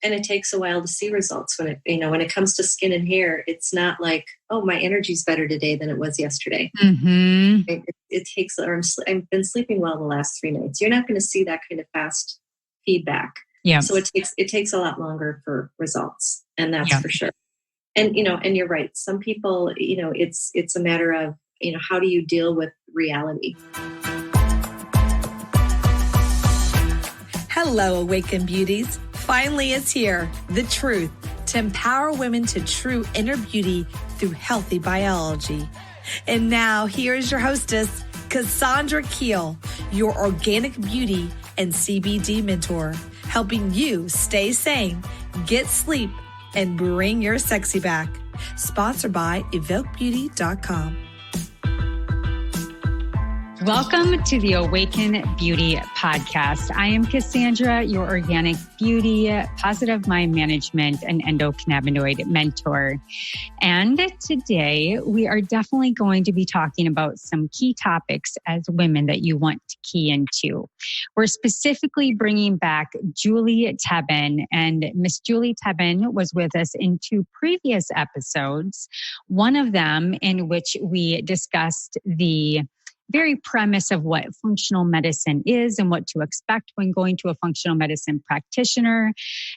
And it takes a while to see results when it comes to skin and hair. It's not like, oh, my energy's better today than it was yesterday. Mm-hmm. It takes, I've been sleeping well the last 3 nights. You're not going to see that kind of fast feedback. Yeah. So it takes a lot longer for results, and that's for sure. And, and you're right. Some people, it's a matter of, how do you deal with reality? Hello, Awakened Beauties. Finally, it's here. The truth to empower women to true inner beauty through healthy biology. And now here's your hostess, Cassandra Keel, your organic beauty and CBD mentor, helping you stay sane, get sleep, and bring your sexy back. Sponsored by EvoQBeauty.com. Welcome to the Awaken Beauty podcast. I am Cassandra, your organic beauty, positive mind management, and endocannabinoid mentor. And today we are definitely going to be talking about some key topics as women that you want to key into. We're specifically bringing back Julie Tebben, and Miss Julie Tebben was with us in 2 previous episodes. One of them in which we discussed the very premise of what functional medicine is and what to expect when going to a functional medicine practitioner,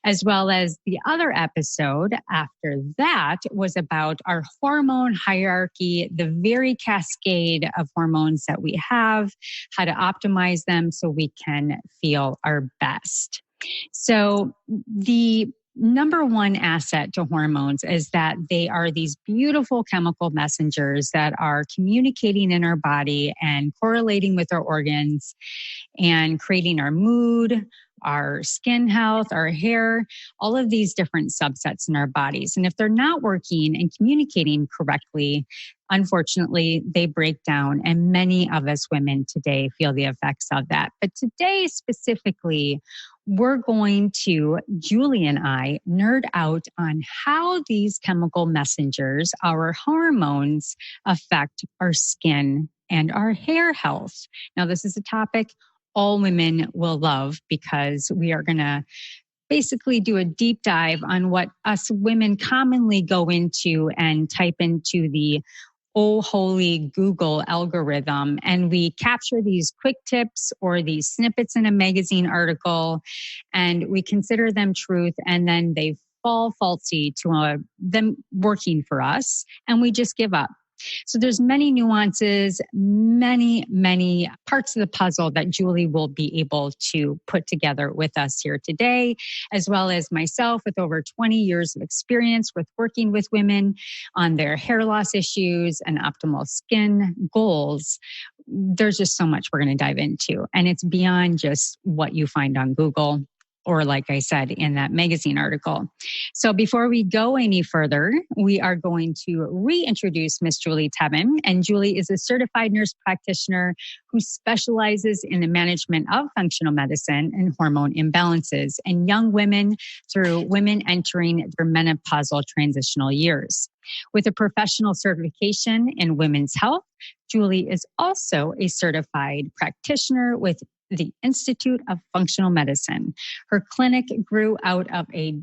as well as the other episode after that was about our hormone hierarchy, the very cascade of hormones that we have, how to optimize them so we can feel our best. So the number one asset to hormones is that they are these beautiful chemical messengers that are communicating in our body and correlating with our organs and creating our mood, our skin health, our hair, all of these different subsets in our bodies. And if they're not working and communicating correctly, unfortunately, they break down. And many of us women today feel the effects of that. But today specifically, we're going to, Julie and I, nerd out on how these chemical messengers, our hormones, affect our skin and our hair health. Now, this is a topic all women will love because we are going to basically do a deep dive on what us women commonly go into and type into the oh holy Google algorithm. And we capture these quick tips or these snippets in a magazine article, and we consider them truth, and then they fall faulty to them working for us, and we just give up. So there's many nuances, many parts of the puzzle that Julie will be able to put together with us here today, as well as myself with over 20 years of experience with working with women on their hair loss issues and optimal skin goals. There's just so much we're going to dive into, and it's beyond just what you find on Google or like I said, in that magazine article. So before we go any further, we are going to reintroduce Miss Julie Tebben. And Julie is a certified nurse practitioner who specializes in the management of functional medicine and hormone imbalances in young women through women entering their menopausal transitional years. With a professional certification in women's health, Julie is also a certified practitioner with the Institute of Functional Medicine. Her clinic grew out of a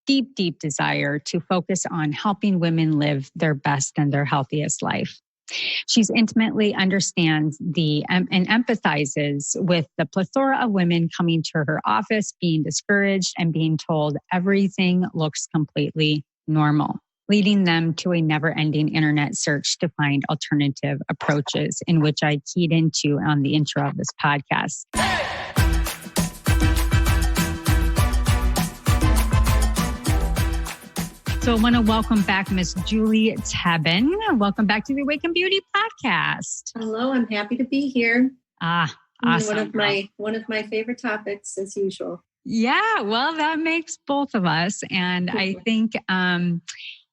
deep desire to focus on helping women live their best and their healthiest life. She's intimately understands and empathizes with the plethora of women coming to her office, being discouraged and being told everything looks completely normal, leading them to a never-ending internet search to find alternative approaches, in which I keyed into on the intro of this podcast. So I want to welcome back Miss Julie Tebben. Welcome back to the Awaken Beauty podcast. Hello, I'm happy to be here. Awesome. One of my favorite topics, as usual. Yeah, well, that makes both of us. And I think,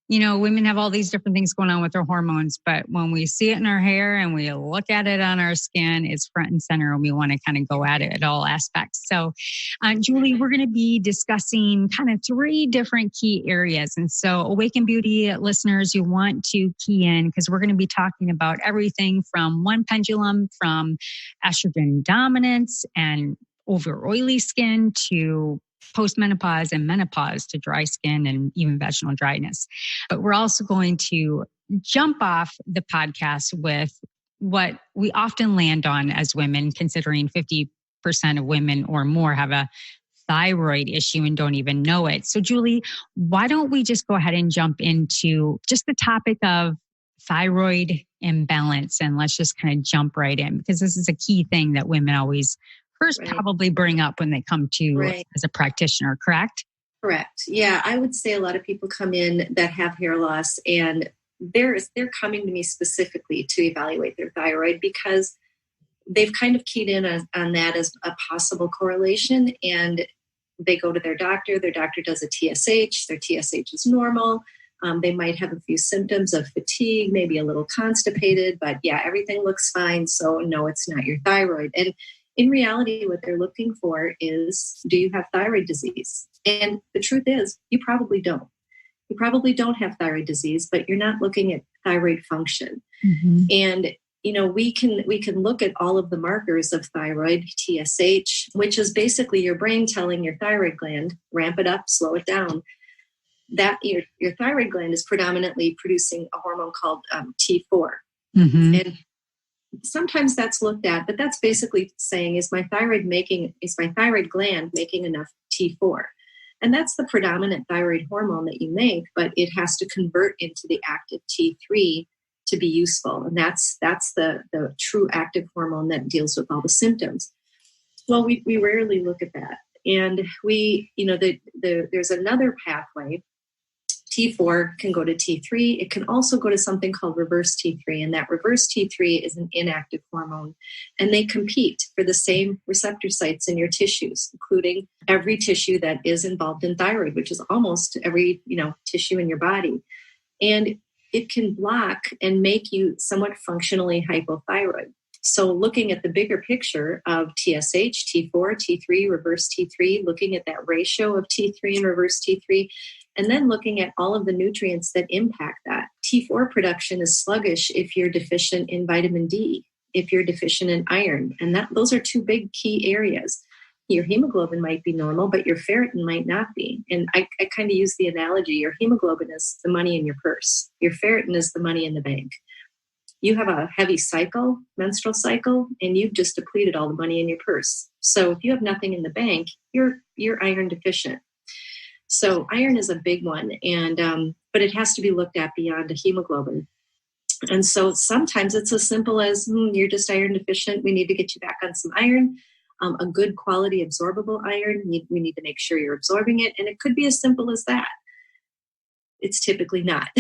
women have all these different things going on with their hormones, but when we see it in our hair and we look at it on our skin, it's front and center, and we want to kind of go at it at all aspects. So, Julie, we're going to be discussing kind of 3 different key areas. And so Awaken Beauty listeners, you want to key in because we're going to be talking about everything from one pendulum from estrogen dominance and over oily skin to postmenopause and menopause to dry skin and even vaginal dryness. But we're also going to jump off the podcast with what we often land on as women, considering 50% of women or more have a thyroid issue and don't even know it. So Julie, why don't we just go ahead and jump into just the topic of thyroid imbalance, and let's just kind of jump right in, because this is a key thing that women always first probably bring up when they come to as a practitioner, correct? Correct. Yeah, I would say a lot of people come in that have hair loss, and they're coming to me specifically to evaluate their thyroid because they've kind of keyed in on that as a possible correlation, and they go to their doctor does a TSH, their TSH is normal. They might have a few symptoms of fatigue, maybe a little constipated, but yeah, everything looks fine. So no, it's not your thyroid. And in reality, what they're looking for is, do you have thyroid disease? And the truth is, you probably don't. You probably don't have thyroid disease, but you're not looking at thyroid function. Mm-hmm. And we can look at all of the markers of thyroid, TSH, which is basically your brain telling your thyroid gland, ramp it up, slow it down. That your thyroid gland is predominantly producing a hormone called T4. Mm-hmm. And sometimes that's looked at, but that's basically saying, is my thyroid gland making enough T4? And that's the predominant thyroid hormone that you make, but it has to convert into the active T3 to be useful. And that's the true active hormone that deals with all the symptoms. Well, we rarely look at that. And there's another pathway. T4 can go to T3. It can also go to something called reverse T3. And that reverse T3 is an inactive hormone. And they compete for the same receptor sites in your tissues, including every tissue that is involved in thyroid, which is almost every, tissue in your body. And it can block and make you somewhat functionally hypothyroid. So looking at the bigger picture of TSH, T4, T3, reverse T3, looking at that ratio of T3 and reverse T3, and then looking at all of the nutrients that impact that. T4 production is sluggish if you're deficient in vitamin D, if you're deficient in iron. And those are two big key areas. Your hemoglobin might be normal, but your ferritin might not be. And I kind of use the analogy, your hemoglobin is the money in your purse. Your ferritin is the money in the bank. You have a heavy menstrual cycle, and you've just depleted all the money in your purse. So if you have nothing in the bank, you're iron deficient. So iron is a big one, and but it has to be looked at beyond a hemoglobin. And so sometimes it's as simple as, you're just iron deficient. We need to get you back on some iron, a good quality absorbable iron. We need to make sure you're absorbing it. And it could be as simple as that. It's typically not.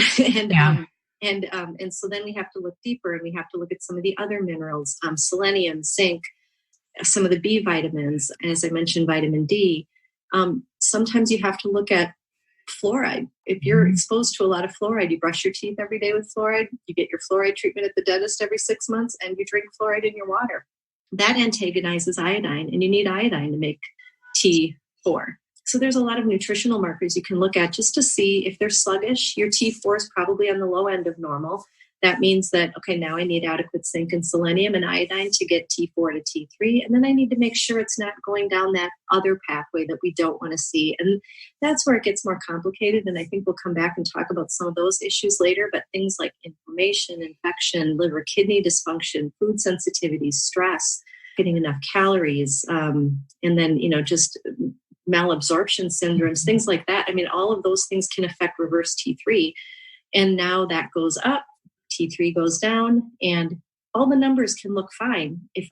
And so then we have to look deeper, and we have to look at some of the other minerals, selenium, zinc, some of the B vitamins, and as I mentioned, vitamin D. Sometimes you have to look at fluoride. If you're exposed to a lot of fluoride, you brush your teeth every day with fluoride, you get your fluoride treatment at the dentist every 6 months, and you drink fluoride in your water. That antagonizes iodine, and you need iodine to make T4. So there's a lot of nutritional markers you can look at just to see if they're sluggish. Your T4 is probably on the low end of normal. That means that, okay, now I need adequate zinc and selenium and iodine to get T4 to T3. And then I need to make sure it's not going down that other pathway that we don't want to see. And that's where it gets more complicated. And I think we'll come back and talk about some of those issues later. But things like inflammation, infection, liver, kidney dysfunction, food sensitivity, stress, getting enough calories, and then, just malabsorption syndromes, things like that. I mean, all of those things can affect reverse T3. And now that goes up, T3 goes down, and all the numbers can look fine. If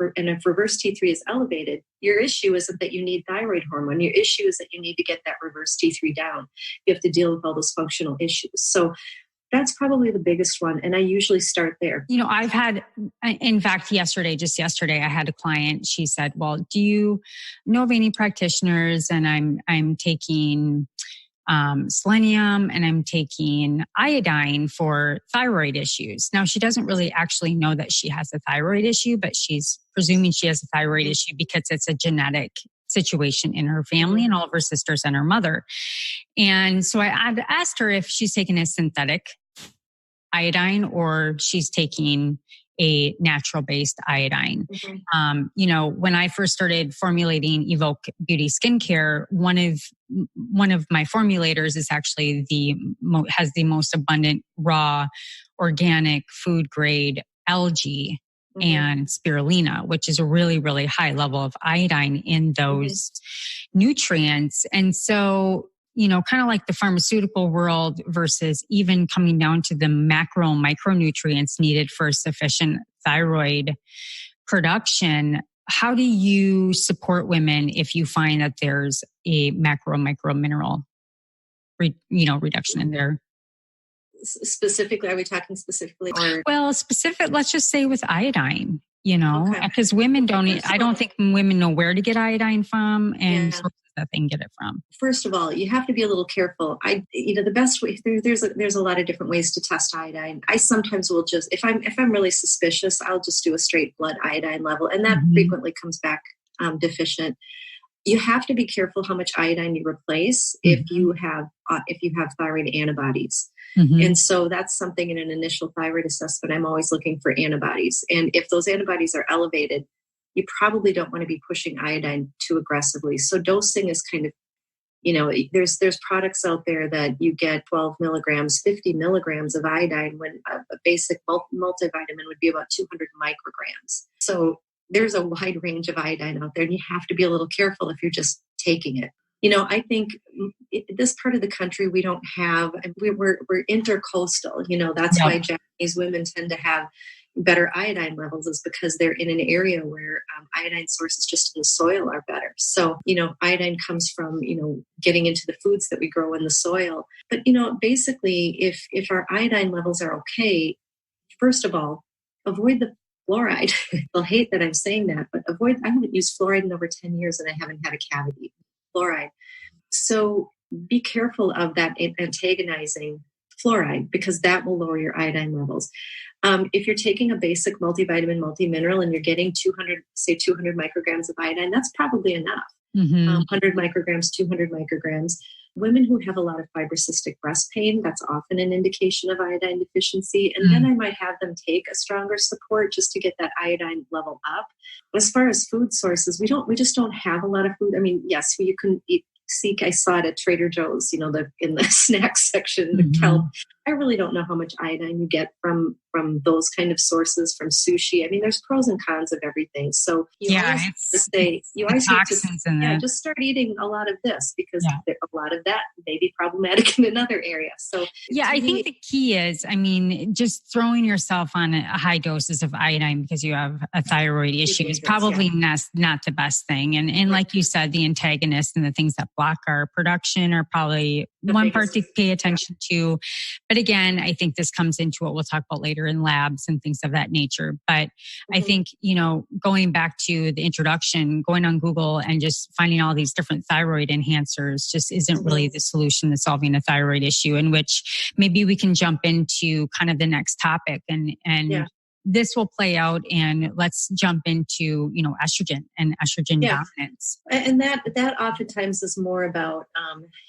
reverse T3 is elevated, your issue isn't that you need thyroid hormone. Your issue is that you need to get that reverse T3 down. You have to deal with all those functional issues. So that's probably the biggest one. And I usually start there. I've had, in fact, just yesterday, I had a client. She said, well, do you know of any practitioners? And I'm taking selenium and I'm taking iodine for thyroid issues. Now, she doesn't really actually know that she has a thyroid issue, but she's presuming she has a thyroid issue because it's a genetic situation in her family and all of her sisters and her mother. And so I asked her if she's taking a synthetic iodine or she's taking a natural based iodine. When I first started formulating EvoQ Beauty skincare, one of my formulators is actually has the most abundant raw organic food grade algae and spirulina, which is a really, really high level of iodine in those nutrients. And so, kind of like the pharmaceutical world versus even coming down to the macro and micronutrients needed for sufficient thyroid production. How do you support women if you find that there's a macro micro mineral, reduction in there? Specifically, are we talking specifically? Or? Well, let's just say with iodine, because women I don't think women know where to get iodine from and sources that they can get it from. First of all, you have to be a little careful. The best way, there's a lot of different ways to test iodine. I sometimes will just, if I'm really suspicious, I'll just do a straight blood iodine level. And that frequently comes back deficient. You have to be careful how much iodine you replace if you have thyroid antibodies. And so that's something in an initial thyroid assessment, I'm always looking for antibodies. And if those antibodies are elevated, you probably don't want to be pushing iodine too aggressively. So dosing is kind of, there's products out there that you get 12 milligrams, 50 milligrams of iodine when a basic multivitamin would be about 200 micrograms. So there's a wide range of iodine out there, and you have to be a little careful if you're just taking it. I think this part of the country, we're intercoastal. That's why Japanese women tend to have better iodine levels, is because they're in an area where iodine sources just in the soil are better. So, iodine comes from, getting into the foods that we grow in the soil. But, basically, if our iodine levels are okay, first of all, avoid the fluoride. They'll hate that I'm saying that, but I haven't used fluoride in over 10 years and I haven't had a cavity. Fluoride. So be careful of that antagonizing fluoride, because that will lower your iodine levels. If you're taking a basic multivitamin, multimineral, and you're getting 200 micrograms of iodine, that's probably enough. 100 micrograms, 200 micrograms. Women who have a lot of fibrocystic breast pain, that's often an indication of iodine deficiency. And then I might have them take a stronger support just to get that iodine level up. As far as food sources, we just don't have a lot of food. I mean, yes, you can eat. I saw it at Trader Joe's, in the snacks section, the kelp. I really don't know how much iodine you get from those kind of sources, from sushi. I mean, there's pros and cons of everything. So you always need to just start eating a lot of this, because a lot of that may be problematic in another area. So I think the key is, just throwing yourself on high doses of iodine because you have a thyroid issue is probably not the best thing. And like you said, the antagonists and the things that block our production are probably one part to pay attention to. But again, I think this comes into what we'll talk about later in labs and things of that nature. But I think, going back to the introduction, going on Google and just finding all these different thyroid enhancers just isn't really the solution to solving a thyroid issue, in which maybe we can jump into kind of the next topic and this will play out, and let's jump into, estrogen and estrogen dominance. And that oftentimes is more about,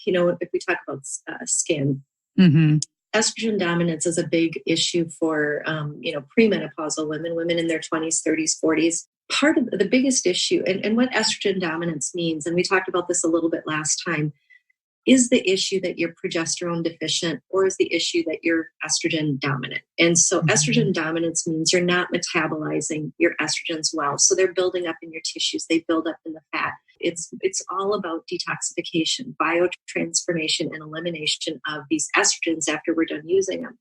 if we talk about skin, estrogen dominance is a big issue for, premenopausal women in their 20s, 30s, 40s. Part of the biggest issue and what estrogen dominance means, and we talked about this a little bit last time, is the issue that you're progesterone deficient, or is the issue that you're estrogen dominant? And so estrogen dominance means you're not metabolizing your estrogens well. So they're building up in your tissues. They build up in the fat. It's all about detoxification, biotransformation, and elimination of these estrogens after we're done using them.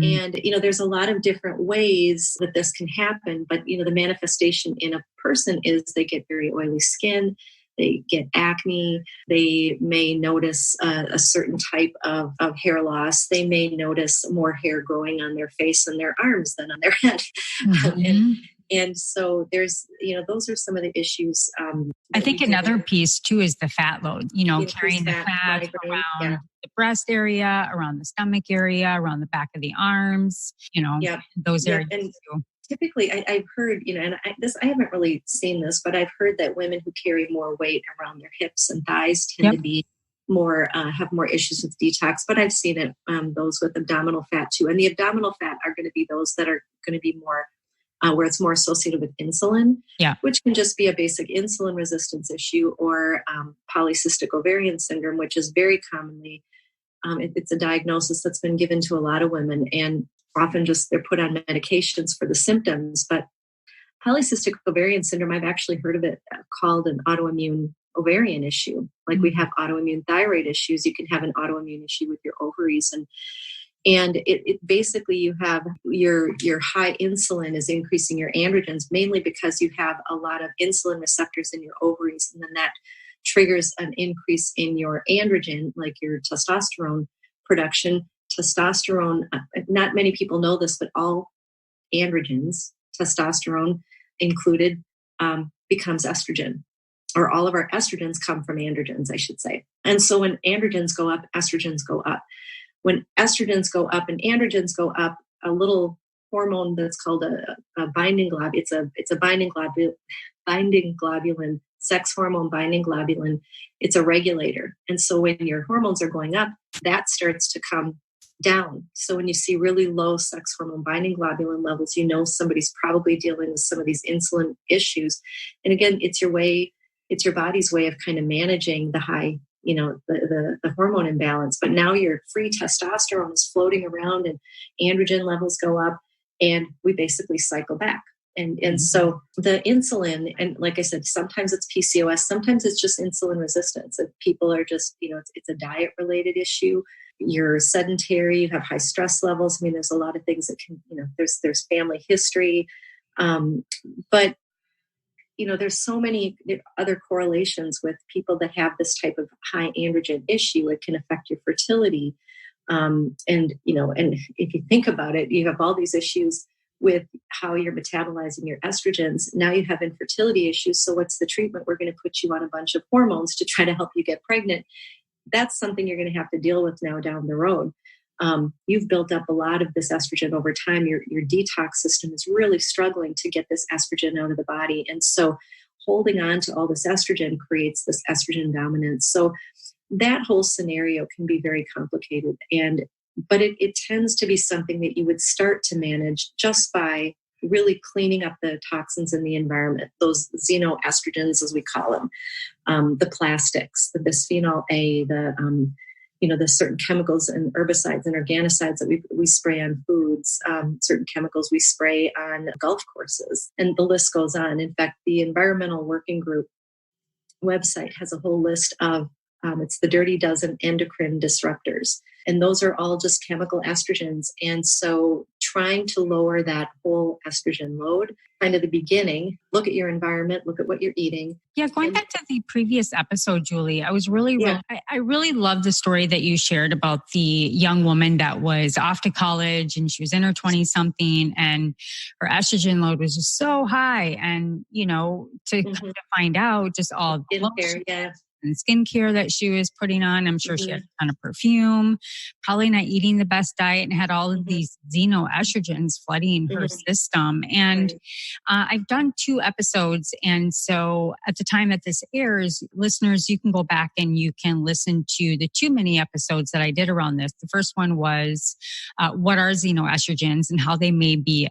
And, there's a lot of different ways that this can happen. But, the manifestation in a person is they get very oily skin. They get acne. They may notice a certain type of hair loss. They may notice more hair growing on their face and their arms than on their head. And so there's, those are some of the issues. I think another piece too is the fat load, carrying the fat around the breast area, around the stomach area, around the back of the arms, those areas too. Typically, I've heard, I haven't really seen this, but I've heard that women who carry more weight around their hips and thighs tend to be more, have more issues with detox. But I've seen it, those with abdominal fat too. And the abdominal fat are going to be those that are going to be more where it's more associated with insulin, yeah, which can just be a basic insulin resistance issue, or polycystic ovarian syndrome, which is very commonly, it's a diagnosis that's been given to a lot of women, and often just they're put on medications for the symptoms. But polycystic ovarian syndrome, I've actually heard of it called an autoimmune ovarian issue. Like we have autoimmune thyroid issues, you can have an autoimmune issue with your ovaries, and it basically, you have your high insulin is increasing your androgens, mainly because you have a lot of insulin receptors in your ovaries, and then that triggers an increase in your androgen, like your testosterone production. Testosterone, not many people know this, but all androgens, testosterone included, becomes estrogen, or all of our estrogens come from androgens, I should say. And so when androgens go up, estrogens go up. When estrogens go up and androgens go up, a little hormone that's called a binding globulin, it's a binding globulin, sex hormone binding globulin. It's a regulator. And so when your hormones are going up, that starts to come down. So when you see really low sex hormone binding globulin levels, you know somebody's probably dealing with some of these insulin issues. And again, it's your body's way of kind of managing the high, the hormone imbalance. But now your free testosterone is floating around and androgen levels go up, and we basically cycle back. And so the insulin, and like I said, sometimes it's PCOS, sometimes it's just insulin resistance. If people are just, it's a diet related issue. You're sedentary, you have high stress levels. I mean, there's a lot of things that can, there's family history. But there's so many other correlations with people that have this type of high androgen issue. It can affect your fertility. And if you think about it, you have all these issues with how you're metabolizing your estrogens. Now you have infertility issues. So what's the treatment? We're going to put you on a bunch of hormones to try to help you get pregnant. That's something you're going to have to deal with now down the road. You've built up a lot of this estrogen over time. Your detox system is really struggling to get this estrogen out of the body. And so holding on to all this estrogen creates this estrogen dominance. So that whole scenario can be very complicated. But it tends to be something that you would start to manage just by really cleaning up the toxins in the environment, those xenoestrogens, as we call them, the plastics, the bisphenol A, the certain chemicals and herbicides and organocides that we spray on foods, certain chemicals we spray on golf courses, and the list goes on. In fact, the Environmental Working Group website has a whole list of, it's the Dirty Dozen endocrine disruptors. And those are all just chemical estrogens. And so trying to lower that whole estrogen load, kind of the beginning, look at your environment, look at what you're eating. Yeah, going back to the previous episode, Julie, I was I really loved the story that you shared about the young woman that was off to college and she was in her 20-something and her estrogen load was just so high. And, to kind of find out just all the and skincare that she was putting on. I'm sure she had a ton of perfume, probably not eating the best diet, and had all of these xenoestrogens flooding her system. And I've done 2 episodes. And so at the time that this airs, listeners, you can go back and you can listen to the 2 mini episodes that I did around this. The first one was what are xenoestrogens and how they may be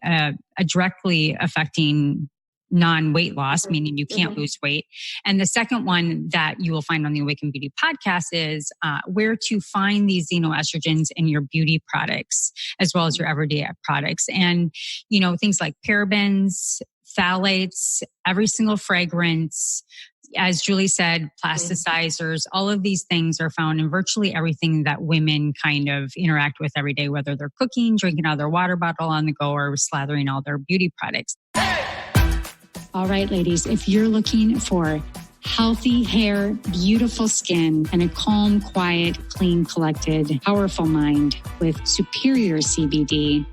directly affecting non-weight loss, meaning you can't lose weight. And the second one that you will find on the Awaken Beauty podcast is where to find these xenoestrogens in your beauty products, as well as your everyday products. And, things like parabens, phthalates, every single fragrance, as Julie said, plasticizers, all of these things are found in virtually everything that women kind of interact with every day, whether they're cooking, drinking out of their water bottle on the go, or slathering all their beauty products. All right, ladies, if you're looking for healthy hair, beautiful skin, and a calm, quiet, clean, collected, powerful mind with superior CBD,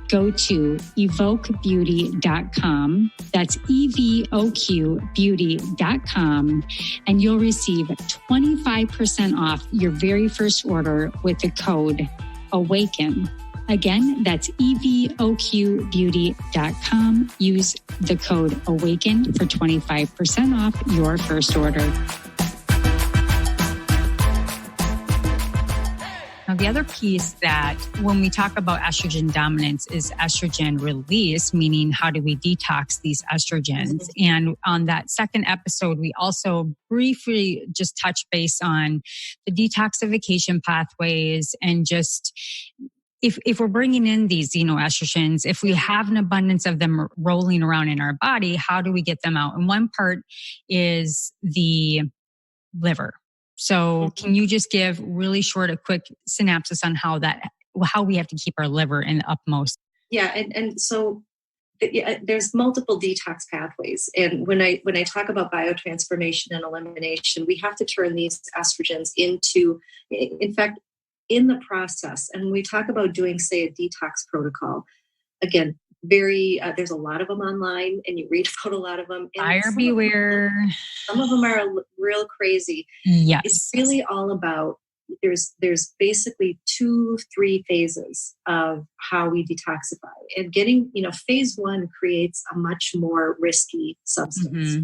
go to EvoQBeauty.com. That's EvoQBeauty.com. And you'll receive 25% off your very first order with the code AWAKEN. Again, that's EvoQBeauty.com. Use the code AWAKEN for 25% off your first order. Now, the other piece that when we talk about estrogen dominance is estrogen release, meaning how do we detox these estrogens? And on that second episode, we also briefly just touch base on the detoxification pathways and just if we're bringing in these xenoestrogens, if we have an abundance of them rolling around in our body, how do we get them out? And one part is the liver. So can you just give really short, a quick synopsis on how we have to keep our liver in the upmost? Yeah. And so there's multiple detox pathways. And when I talk about biotransformation and elimination, we have to turn these estrogens into, in fact, in the process. And when we talk about doing, say, a detox protocol, again, there's a lot of them online and you read about a lot of them. Buyer beware. Some of them are real crazy. Yes. It's really all about, there's basically 2-3 phases of how we detoxify. And getting, phase 1 creates a much more risky substance. Mm-hmm.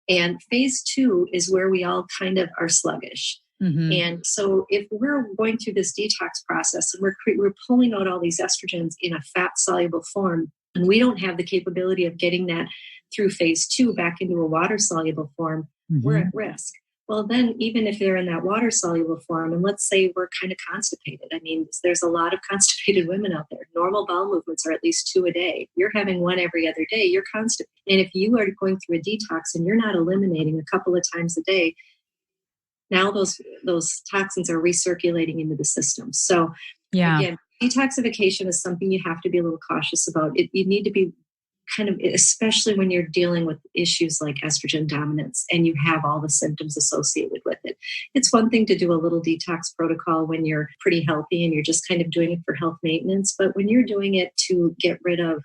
And phase 2 is where we all kind of are sluggish. Mm-hmm. And so if we're going through this detox process and we're pulling out all these estrogens in a fat soluble form, and we don't have the capability of getting that through phase 2 back into a water soluble form, mm-hmm. we're at risk. Well, then even if they're in that water soluble form, and let's say we're kind of constipated. I mean, there's a lot of constipated women out there. Normal bowel movements are at least 2 a day. You're having 1 every other day. You're constipated. And if you are going through a detox and you're not eliminating a couple of times a day, now those toxins are recirculating into the system. So again, detoxification is something you have to be a little cautious about. You need to be kind of, especially when you're dealing with issues like estrogen dominance and you have all the symptoms associated with it. It's one thing to do a little detox protocol when you're pretty healthy and you're just kind of doing it for health maintenance. But when you're doing it to get rid of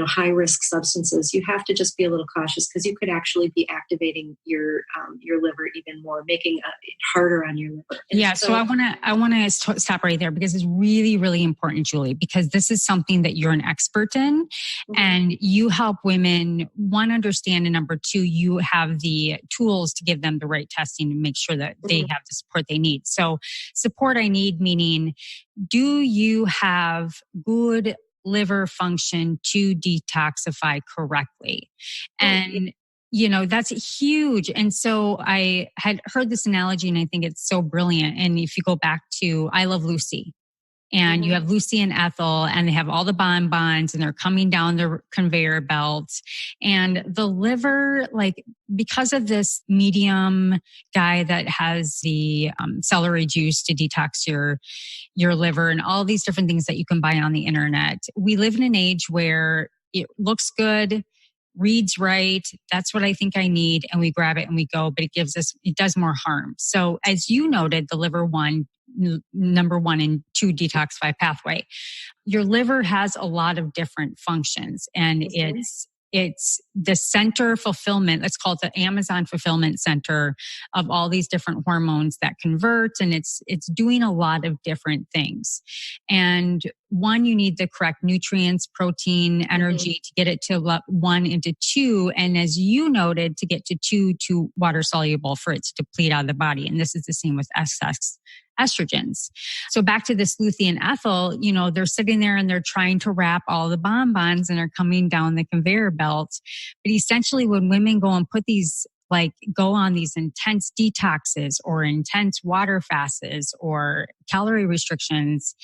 high risk substances, you have to just be a little cautious because you could actually be activating your liver even more, making it harder on your liver. And so I want to stop right there because it's really, really important, Julie, because this is something that you're an expert in, mm-hmm. and you help women, one, understand, and number 2, you have the tools to give them the right testing to make sure that they have the support they need. So support I need, meaning, do you have good liver function to detoxify correctly? And, that's huge. And so I had heard this analogy and I think it's so brilliant. And if you go back to I Love Lucy, and you have Lucy and Ethel, and they have all the bonbons, and they're coming down the conveyor belt. And the liver, because of this medium guy that has the celery juice to detox your liver and all these different things that you can buy on the internet, we live in an age where it looks good, reads right. That's what I think I need. And we grab it and we go, but it does more harm. So as you noted, the liver number 1 and 2 detoxify pathway, your liver has a lot of different functions, and it's the center fulfillment. Let's call it the Amazon fulfillment center of all these different hormones that convert, and it's doing a lot of different things. And 1, you need the correct nutrients, protein, energy to get it to 1 into 2. And as you noted, to get to 2 to water soluble for it to deplete out of the body. And this is the same with excess estrogens. So back to this Lucy and Ethel, they're sitting there and they're trying to wrap all the bonbons and they're coming down the conveyor belt. But essentially when women go and put these, go on these intense detoxes or intense water fasts or calorie restrictions,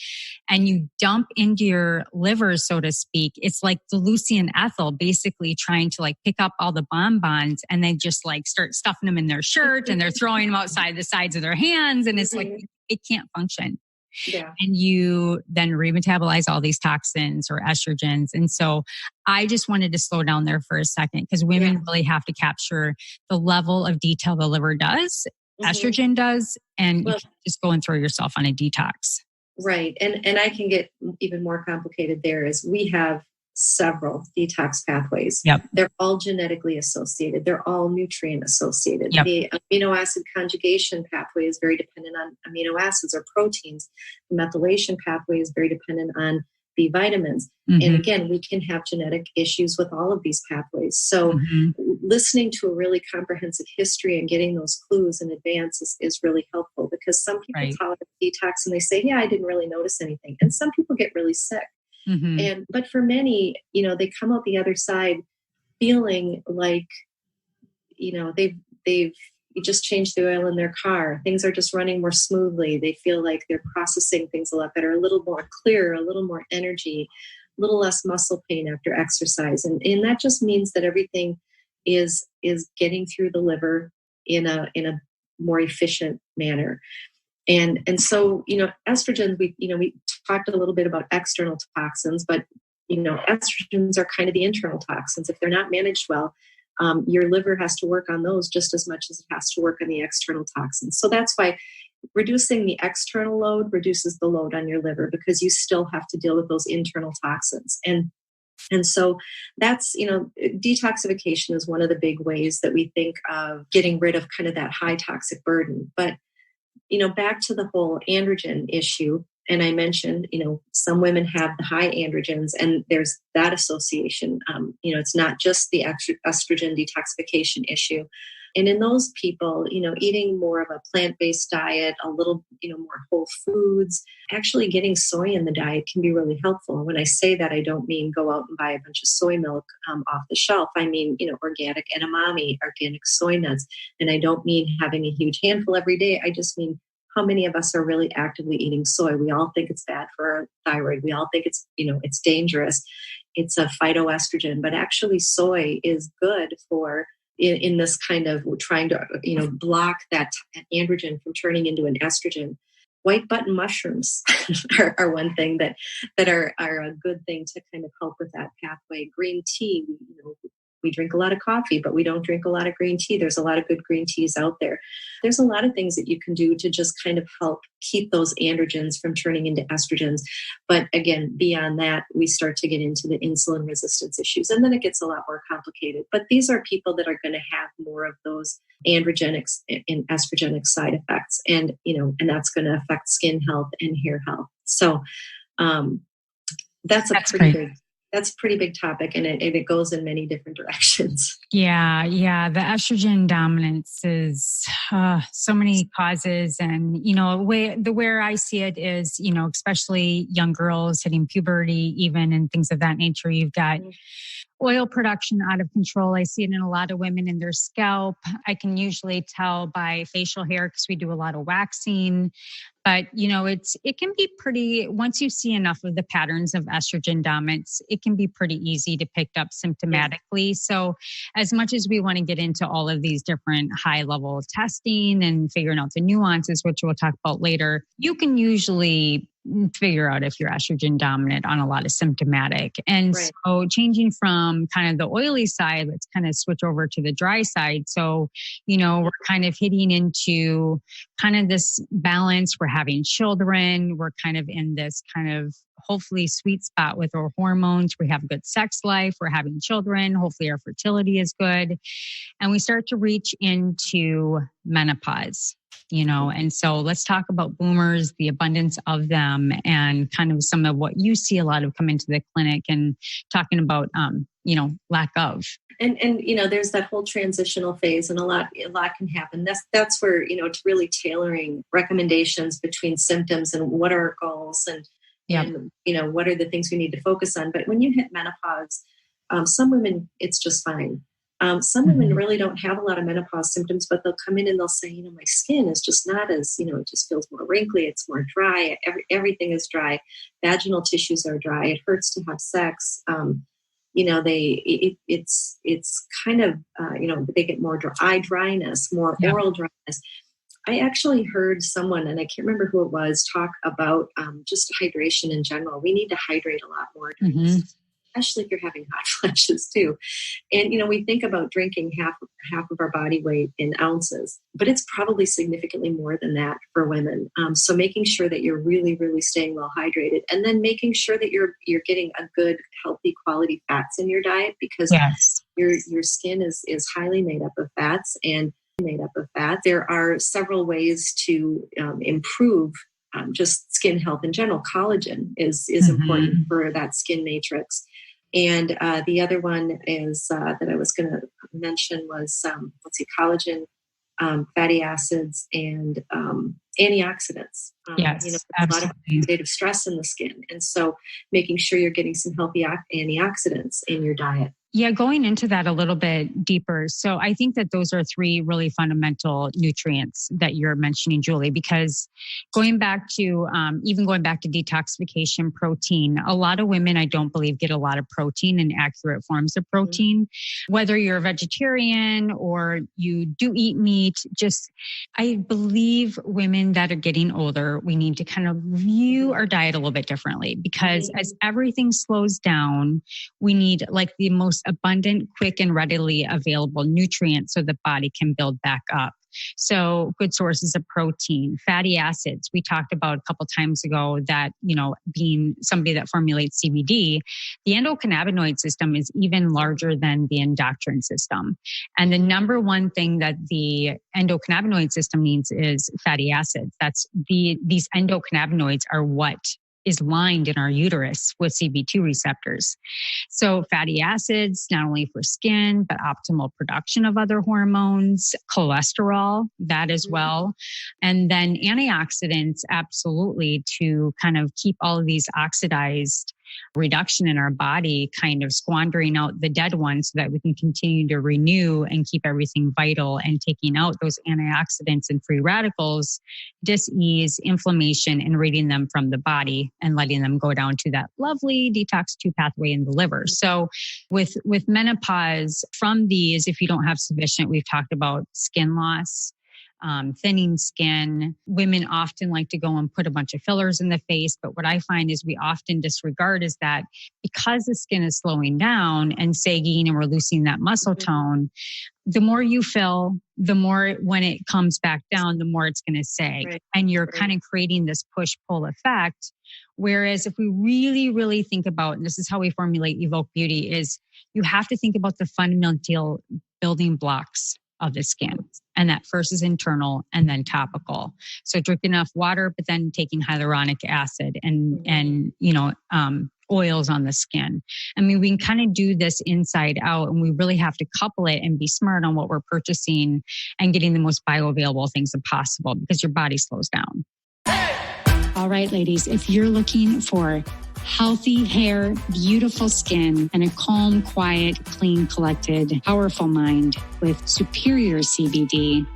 and you dump into your liver, so to speak, it's like the Lucy and Ethel basically trying to pick up all the bonbons, and they just start stuffing them in their shirt and they're throwing them outside the sides of their hands. And it's it can't function. Yeah. And you then remetabolize all these toxins or estrogens. And so I just wanted to slow down there for a second because women really have to capture the level of detail the liver does, estrogen does, and you can't just go and throw yourself on a detox. Right. And I can get even more complicated there is we have several detox pathways. Yep. They're all genetically associated. They're all nutrient associated. Yep. The amino acid conjugation pathway is very dependent on amino acids or proteins. The methylation pathway is very dependent on B vitamins. And again, we can have genetic issues with all of these pathways. So listening to a really comprehensive history and getting those clues in advance is really helpful, because some people tolerate detox and they say, yeah, I didn't really notice anything. And some people get really sick. But for many, they come out the other side feeling like, they've just changed the oil in their car. Things are just running more smoothly. They feel like they're processing things a lot better, a little more clear, a little more energy, a little less muscle pain after exercise. And that just means that everything is getting through the liver in a more efficient manner. And so, estrogen, we talked a little bit about external toxins, but, estrogens are kind of the internal toxins. If they're not managed well, your liver has to work on those just as much as it has to work on the external toxins. So that's why reducing the external load reduces the load on your liver, because you still have to deal with those internal toxins. And so that's, detoxification is one of the big ways that we think of getting rid of kind of that high toxic burden. But, back to the whole androgen issue. And I mentioned, some women have the high androgens, and there's that association. It's not just the estrogen detoxification issue. And in those people, eating more of a plant-based diet, a little, more whole foods, actually getting soy in the diet can be really helpful. And when I say that, I don't mean go out and buy a bunch of soy milk off the shelf. I mean, organic edamame, organic soy nuts. And I don't mean having a huge handful every day. I just mean, how many of us are really actively eating soy? We all think it's bad for our thyroid. We all think it's, it's dangerous. It's a phytoestrogen, but actually soy is good for in this kind of trying to, block that androgen from turning into an estrogen. White button mushrooms are one thing that are a good thing to kind of help with that pathway. Green tea, we drink a lot of coffee, but we don't drink a lot of green tea. There's a lot of good green teas out there. There's a lot of things that you can do to just kind of help keep those androgens from turning into estrogens. But again, beyond that, we start to get into the insulin resistance issues, and then it gets a lot more complicated. But these are people that are going to have more of those androgenic and estrogenic side effects. And, and that's going to affect skin health and hair health. So that's a pretty big topic, and it goes in many different directions. Yeah. The estrogen dominance is so many causes. And, where I see it is, especially young girls hitting puberty, even, and things of that nature. You've got oil production out of control. I see it in a lot of women in their scalp. I can usually tell by facial hair because we do a lot of waxing. But, it can be pretty, once you see enough of the patterns of estrogen dominance, it can be pretty easy to pick up symptomatically. So as much as we want to get into all of these different high level testing and figuring out the nuances, which we'll talk about later, you can usually figure out if you're estrogen dominant on a lot of symptomatic. And so changing from kind of the oily side, let's kind of switch over to the dry side. So, we're kind of hitting into kind of this balance. We're having children. We're kind of in this kind of hopefully sweet spot with our hormones. We have a good sex life. We're having children. Hopefully our fertility is good. And we start to reach into menopause. And so let's talk about boomers, the abundance of them, and kind of some of what you see a lot of come into the clinic, and talking about, lack of. And there's that whole transitional phase, and a lot can happen. That's where, it's really tailoring recommendations between symptoms and what are our goals, and what are the things we need to focus on. But when you hit menopause, some women, it's just fine. Some women really don't have a lot of menopause symptoms, but they'll come in and they'll say, my skin is just not as, it just feels more wrinkly. It's more dry. Everything is dry. Vaginal tissues are dry. It hurts to have sex. It's kind of, they get more eye dryness, more oral dryness. I actually heard someone, and I can't remember who it was, talk about just hydration in general. We need to hydrate a lot more, especially if you're having hot flashes too. And, we think about drinking half of our body weight in ounces, but it's probably significantly more than that for women. So making sure that you're really, really staying well hydrated, and then making sure that you're getting a good, healthy quality fats in your diet, because your skin is highly made up of fats, and there are several ways to improve just skin health in general. Collagen is important for that skin matrix. And the other one is that I was going to mention was, collagen, fatty acids, and antioxidants. Yes, there's absolutely. a lot of oxidative stress in the skin. And so making sure you're getting some healthy antioxidants in your diet. Yeah, going into that a little bit deeper. So I think that those are three really fundamental nutrients that you're mentioning, Julie, because going back to detoxification, protein, a lot of women, I don't believe, get a lot of protein and accurate forms of protein. Whether you're a vegetarian or you do eat meat, I believe women that are getting older, we need to kind of view our diet a little bit differently, because as everything slows down, we need like the most abundant, quick, and readily available nutrients so the body can build back up. So good sources of protein, fatty acids. We talked about a couple times ago that, being somebody that formulates CBD, the endocannabinoid system is even larger than the endocrine system. And the number one thing that the endocannabinoid system needs is fatty acids. These endocannabinoids are what is lined in our uterus with CB2 receptors. So fatty acids, not only for skin, but optimal production of other hormones, cholesterol, that as well. And then antioxidants, absolutely, to kind of keep all of these oxidized reduction in our body, kind of squandering out the dead ones so that we can continue to renew and keep everything vital, and taking out those antioxidants and free radicals, dis-ease, inflammation, and ridding them from the body and letting them go down to that lovely detox 2 pathway in the liver. So with menopause, from these, if you don't have sufficient, we've talked about skin loss, thinning skin. Women often like to go and put a bunch of fillers in the face. But what I find is we often disregard is that because the skin is slowing down and sagging and we're losing that muscle tone, the more you fill, the more when it comes back down, the more it's going to sag. Right. And you're kind of creating this push-pull effect. Whereas if we really, really think about, and this is how we formulate EvoQ Beauty, is you have to think about the fundamental building blocks of the skin. And that first is internal and then topical. So drink enough water, but then taking hyaluronic acid and oils on the skin. I mean, we can kind of do this inside out, and we really have to couple it and be smart on what we're purchasing and getting the most bioavailable things possible, because your body slows down. All right, ladies, if you're looking for healthy hair, beautiful skin, and a calm, quiet, clean, collected, powerful mind with superior CBD,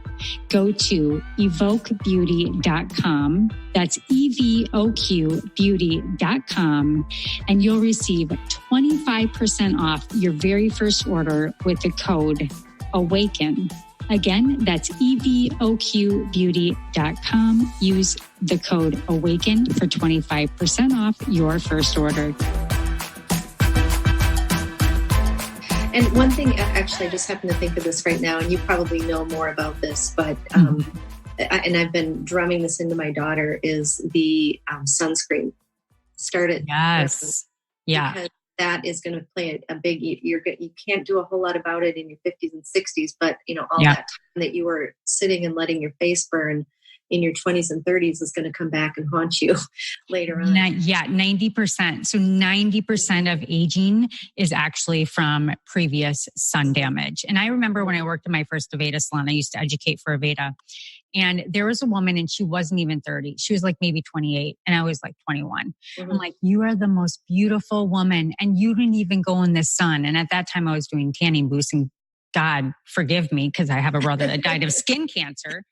go to EvoQBeauty.com. That's EvoQBeauty.com. And you'll receive 25% off your very first order with the code AWAKEN. Again, that's EvoQBeauty.com. Use the code AWAKEN for 25% off your first order. And one thing, actually, I just happen to think of this right now, and you probably know more about this, but, and I've been drumming this into my daughter, is the sunscreen. Start it. Yes. Yeah. Because that is going to play a big, you can't do a whole lot about it in your 50s and 60s, but all that time that you were sitting and letting your face burn in your 20s and 30s is going to come back and haunt you later on. 90%. So 90% of aging is actually from previous sun damage. And I remember when I worked in my first Aveda salon, I used to educate for Aveda. And there was a woman, and she wasn't even 30. She was like maybe 28, and I was like 21. I'm like, you are the most beautiful woman, and you didn't even go in the sun. And at that time I was doing tanning boosts, and God forgive me, because I have a brother that died of skin cancer.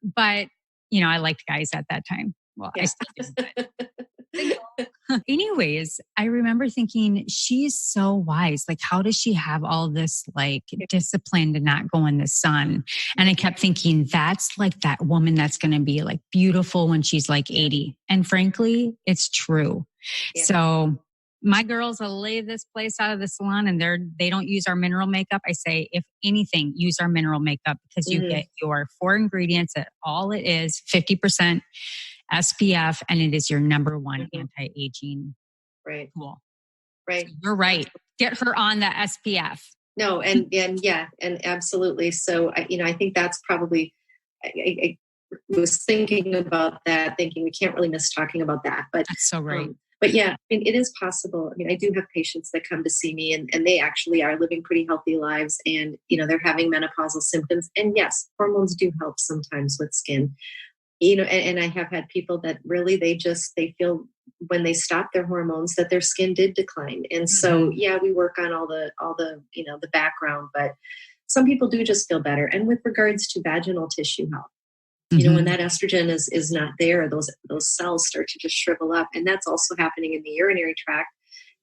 But, I liked guys at that time. Well, I still do. Anyways, I remember thinking, she's so wise. Like, how does she have all this discipline to not go in the sun? And I kept thinking, that's like that woman that's going to be like beautiful when she's like 80. And frankly, it's true. Yeah. So my girls will leave this place out of the salon, and they don't use our mineral makeup. I say, if anything, use our mineral makeup, because you get your 4 ingredients that all it is 50% SPF, and it is your number one anti-aging tool. Right. So you're right. Get her on the SPF. No, and absolutely. So I think that's probably was thinking about that, thinking we can't really miss talking about that. But that's so right. But yeah, I mean, it is possible. I mean, I do have patients that come to see me and they actually are living pretty healthy lives and, they're having menopausal symptoms. And yes, hormones do help sometimes with skin, and I have had people that really, they feel when they stop their hormones that their skin did decline. And so, yeah, we work on all the, the background, but some people do just feel better. And with regards to vaginal tissue health, when that estrogen is not there, those cells start to just shrivel up. And that's also happening in the urinary tract.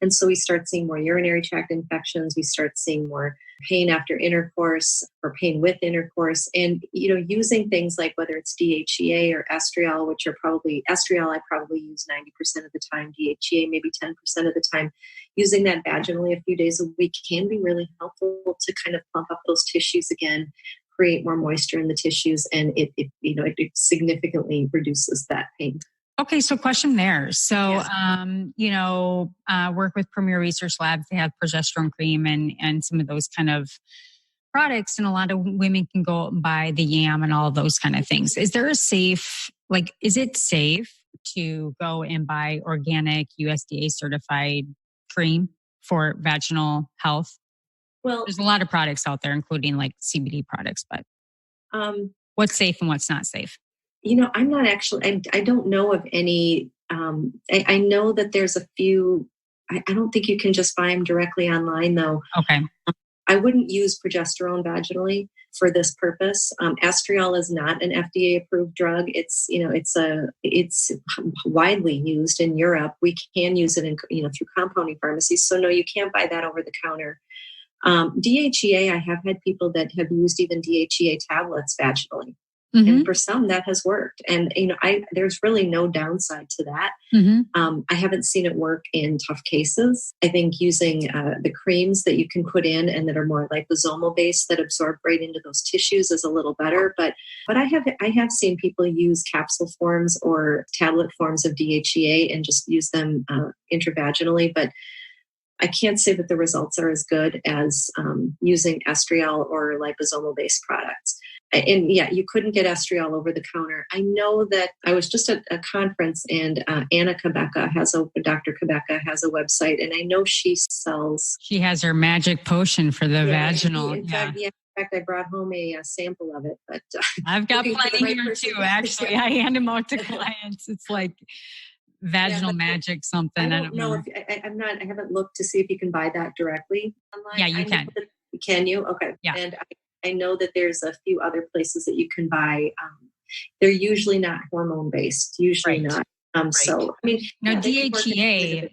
And so we start seeing more urinary tract infections. We start seeing more pain after intercourse or pain with intercourse. And, using things like whether it's DHEA or estriol, which are estriol, I probably use 90% of the time, DHEA, maybe 10% of the time. Using that vaginally a few days a week can be really helpful to kind of plump up those tissues again, create more moisture in the tissues, and it significantly reduces that pain. Okay, so question there. So, work with Premier Research Labs. They have progesterone cream and some of those kind of products, and a lot of women can go out and buy the yam and all of those kind of things. Is it safe to go and buy organic USDA certified cream for vaginal health? Well, there's a lot of products out there, including like CBD products, but what's safe and what's not safe? I'm not actually, I don't know of any, I know that there's a few, I don't think you can just buy them directly online though. Okay. I wouldn't use progesterone vaginally for this purpose. Estriol is not an FDA approved drug. It's widely used in Europe. We can use it through compounding pharmacies. So no, you can't buy that over the counter. DHEA, I have had people that have used even DHEA tablets vaginally. And for some that has worked. And, there's really no downside to that. I haven't seen it work in tough cases. I think using the creams that you can put in and that are more liposomal based that absorb right into those tissues is a little better. But I have seen people use capsule forms or tablet forms of DHEA and just use them intravaginally. But I can't say that the results are as good as using estriol or liposomal-based products. And yeah, you couldn't get estriol over the counter. I know that I was just at a conference and Dr. Cabecca has a website, and I know she has her magic potion for the vaginal. In fact, I brought home a sample of it, but I've got plenty here too. Actually, I hand them out to clients. It's like vaginal magic something. I don't know if I haven't looked to see if you can buy that directly online. Yeah, you can. Can you? Okay. Yeah. And I know that there's a few other places that you can buy. They're usually not hormone based. Usually not. So I mean, now DHEA.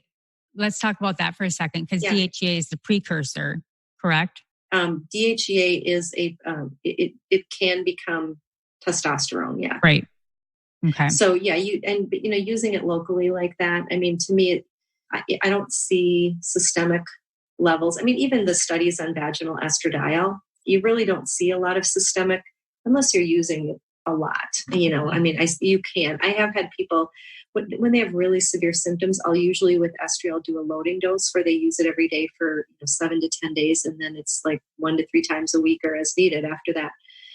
Let's talk about that for a second, because DHEA is the precursor, correct? DHEA is it can become testosterone. Yeah. Right. Okay. So using it locally like that. I mean, to me, I don't see systemic levels. I mean, even the studies on vaginal estradiol, you really don't see a lot of systemic unless you're using it a lot. I mean, you can. I have had people when they have really severe symptoms. I'll usually with estriol do a loading dose where they use it every day for 7 to 10 days, and then it's like 1 to 3 times a week or as needed after that.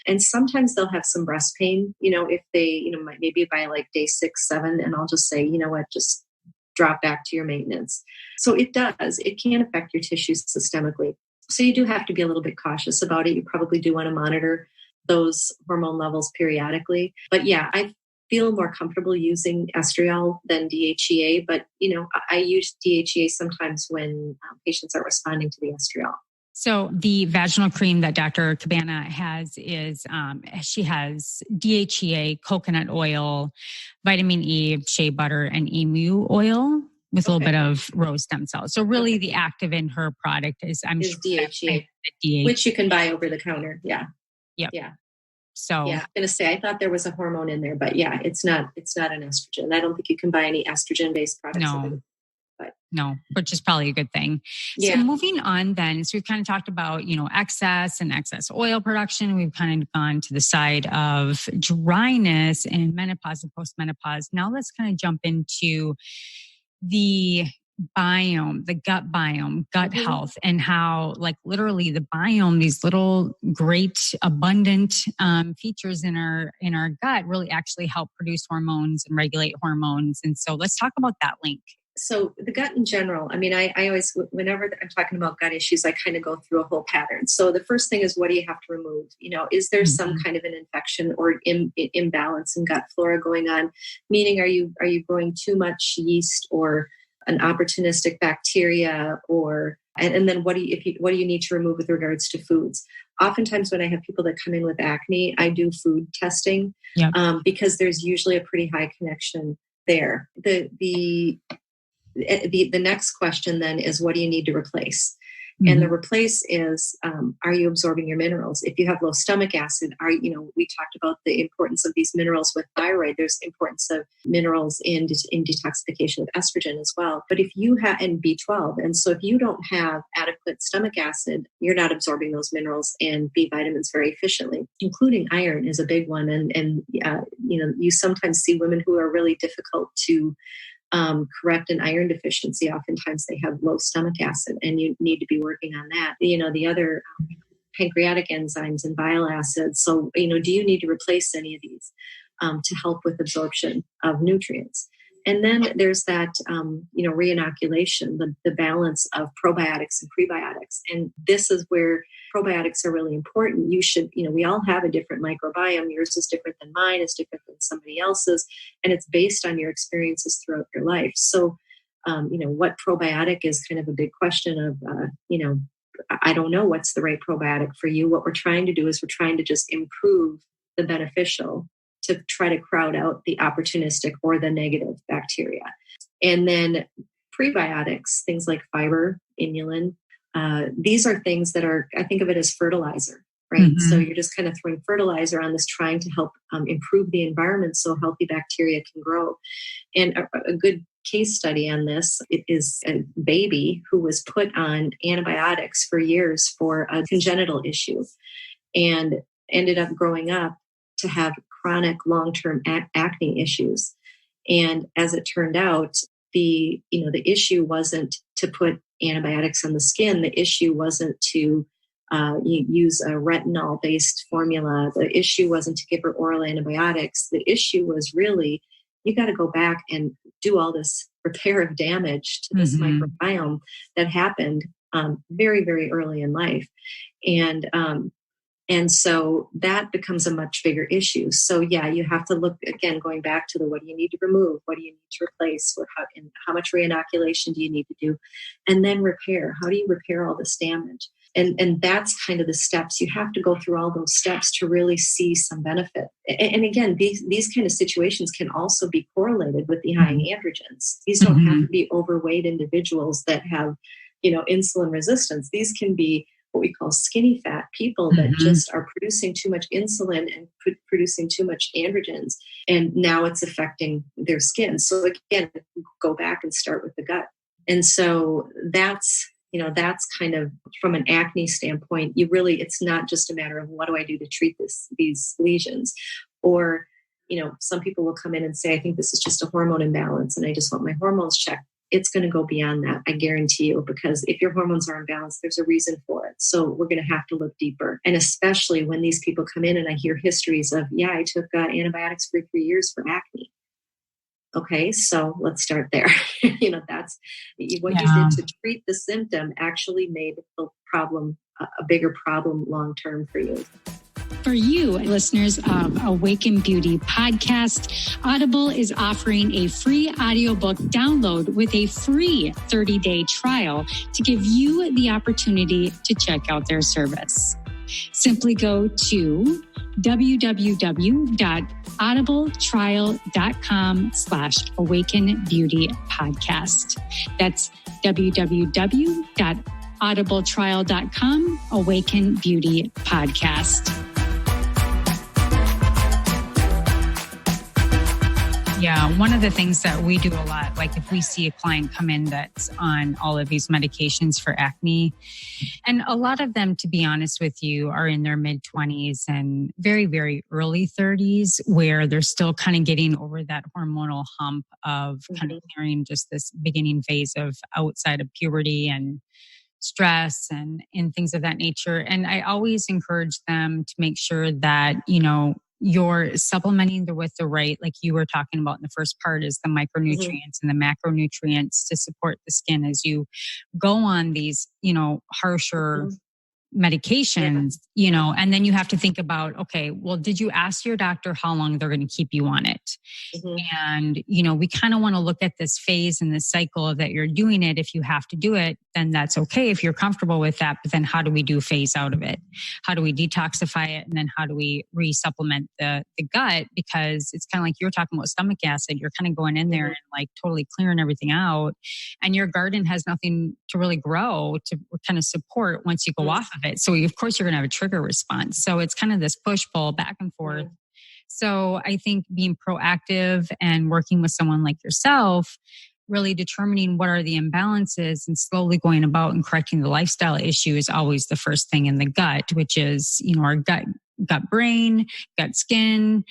And sometimes they'll have some breast pain, if they, maybe by like day 6, 7, and I'll just say, just drop back to your maintenance. So it can affect your tissues systemically. So you do have to be a little bit cautious about it. You probably do want to monitor those hormone levels periodically. But yeah, I feel more comfortable using estriol than DHEA, but I use DHEA sometimes when patients are responding to the estriol. So the vaginal cream that Dr. Cabana has is, she has DHEA, coconut oil, vitamin E, shea butter, and emu oil with a little bit of rose stem cells. So really the active in her product is DHEA, which you can buy over the counter. Yeah. Yep. Yeah. So yeah, I'm going to say, I thought there was a hormone in there, but yeah, it's not an estrogen. I don't think you can buy any estrogen based products. No, which is probably a good thing. Yeah. So moving on then, so we've kind of talked about, excess and excess oil production. We've kind of gone to the side of dryness and menopause and postmenopause. Now let's kind of jump into the biome, the gut biome, gut health, and how like literally the biome, these little great abundant features in our gut really actually help produce hormones and regulate hormones. And so let's talk about that link. So the gut in general, I mean, I always, whenever I'm talking about gut issues, I kind of go through a whole pattern. So the first thing is, what do you have to remove? You know, is there some kind of an infection or imbalance in gut flora going on? Meaning, are you growing too much yeast or an opportunistic bacteria, or and then what do you need to remove with regards to foods? Oftentimes when I have people that come in with acne, I do food testing because there's usually a pretty high connection there. The next question then is, what do you need to replace? Mm-hmm. And the replace is, are you absorbing your minerals? If you have low stomach acid, we talked about the importance of these minerals with thyroid. There's importance of minerals in detoxification of estrogen as well. But if you have, and B12, and so if you don't have adequate stomach acid, you're not absorbing those minerals and B vitamins very efficiently, including iron is a big one. And you sometimes see women who are really difficult to correct an iron deficiency. Oftentimes they have low stomach acid, and you need to be working on that. The other pancreatic enzymes and bile acids. So, do you need to replace any of these to help with absorption of nutrients? And then there's that, reinoculation, the balance of probiotics and prebiotics. And this is where probiotics are really important. You should, we all have a different microbiome. Yours is different than mine, it's different than somebody else's. And it's based on your experiences throughout your life. So, what probiotic is kind of a big question of, I don't know what's the right probiotic for you. What we're trying to do is we're trying to just improve the beneficial to try to crowd out the opportunistic or the negative bacteria. And then prebiotics, things like fiber, inulin, these are things that are, I think of it as fertilizer, right? Mm-hmm. So you're just kind of throwing fertilizer on this, trying to help improve the environment so healthy bacteria can grow. And a good case study on this, it is a baby who was put on antibiotics for years for a congenital issue and ended up growing up to have chronic long-term acne issues. And as it turned out, the issue wasn't to put antibiotics on the skin. The issue wasn't to use a retinol-based formula. The issue wasn't to give her oral antibiotics. The issue was really, you got to go back and do all this repair of damage to this microbiome that happened very, very early in life. And so that becomes a much bigger issue. So yeah, you have to look, again, going back to what do you need to remove? What do you need to replace? How much reinoculation do you need to do? And then repair. How do you repair all this damage? And that's kind of the steps. You have to go through all those steps to really see some benefit. And again, these kind of situations can also be correlated with the high androgens. These don't have to be overweight individuals that have, insulin resistance. These can be what we call skinny fat people that just are producing too much insulin and producing too much androgens. And now it's affecting their skin. So again, go back and start with the gut. And so that's kind of from an acne standpoint, it's not just a matter of what do I do to treat these lesions, or, some people will come in and say, I think this is just a hormone imbalance and I just want my hormones checked. It's going to go beyond that, I guarantee you, because if your hormones are imbalanced, there's a reason for it. So we're going to have to look deeper. And especially when these people come in and I hear histories of, I took antibiotics for 3 years for acne. Okay, so let's start there. That's what you did to treat the symptom actually made the problem a bigger problem long-term for you. For you, listeners of Awaken Beauty podcast, Audible is offering a free audiobook download with a free 30-day trial to give you the opportunity to check out their service. Simply go to www.audibletrial.com/awakenbeautypodcast. That's www.audibletrial.com, Awaken Beauty Podcast. Yeah, one of the things that we do a lot, like if we see a client come in that's on all of these medications for acne, and a lot of them, to be honest with you, are in their mid-20s and very, very early 30s, where they're still kind of getting over that hormonal hump of kind of clearing just this beginning phase of outside of puberty and stress and things of that nature. And I always encourage them to make sure that, you're supplementing with the right, like you were talking about in the first part, is the micronutrients and the macronutrients to support the skin as you go on these, harsher medications, and then you have to think about, okay, well, did you ask your doctor how long they're going to keep you on it? And, we kind of want to look at this phase and this cycle that you're doing it. If you have to do it, then that's okay if you're comfortable with that. But then how do we do phase out of it? How do we detoxify it? And then how do we re-supplement the gut? Because it's kind of like you're talking about stomach acid. You're kind of going in there and like totally clearing everything out. And your garden has nothing to really grow to kind of support once you go off of it. So of course you're going to have a trigger response. So it's kind of this push-pull back and forth. So I think being proactive and working with someone like yourself, really determining what are the imbalances and slowly going about and correcting the lifestyle issue is always the first thing in the gut, which is, our gut brain, gut skin,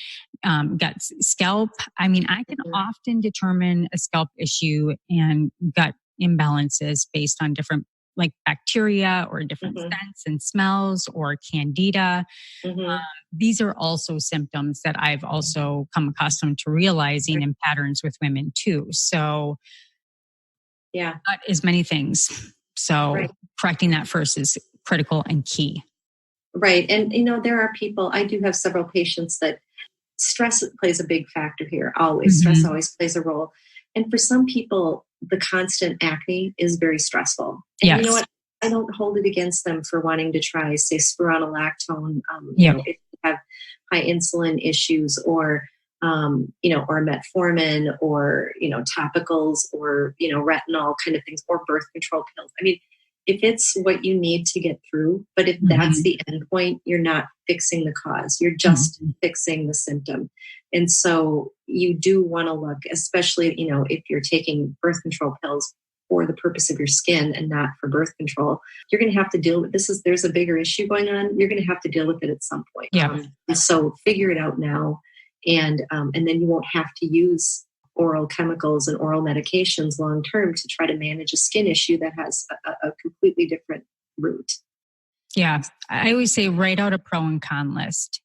gut scalp. I mean, I can often determine a scalp issue and gut imbalances based on different like bacteria or different scents and smells or candida. These are also symptoms that I've also come accustomed to realizing in patterns with women too. So that is many things. So correcting that first is critical and key. Right. And, there are people, I do have several patients that stress plays a big factor here. Always. Stress always plays a role. And for some people, the constant acne is very stressful. And you know what? I don't hold it against them for wanting to try, say, spironolactone, if you have high insulin issues or metformin or, topicals or, retinol kind of things or birth control pills. I mean, if it's what you need to get through, but if that's the end point, you're not fixing the cause. You're just fixing the symptom. And so you do want to look, especially, if you're taking birth control pills for the purpose of your skin and not for birth control, you're going to have to deal with there's a bigger issue going on. You're going to have to deal with it at some point. So figure it out now. And then you won't have to use oral chemicals and oral medications long-term to try to manage a skin issue that has a completely different root. Yeah. I always say write out a pro and con list,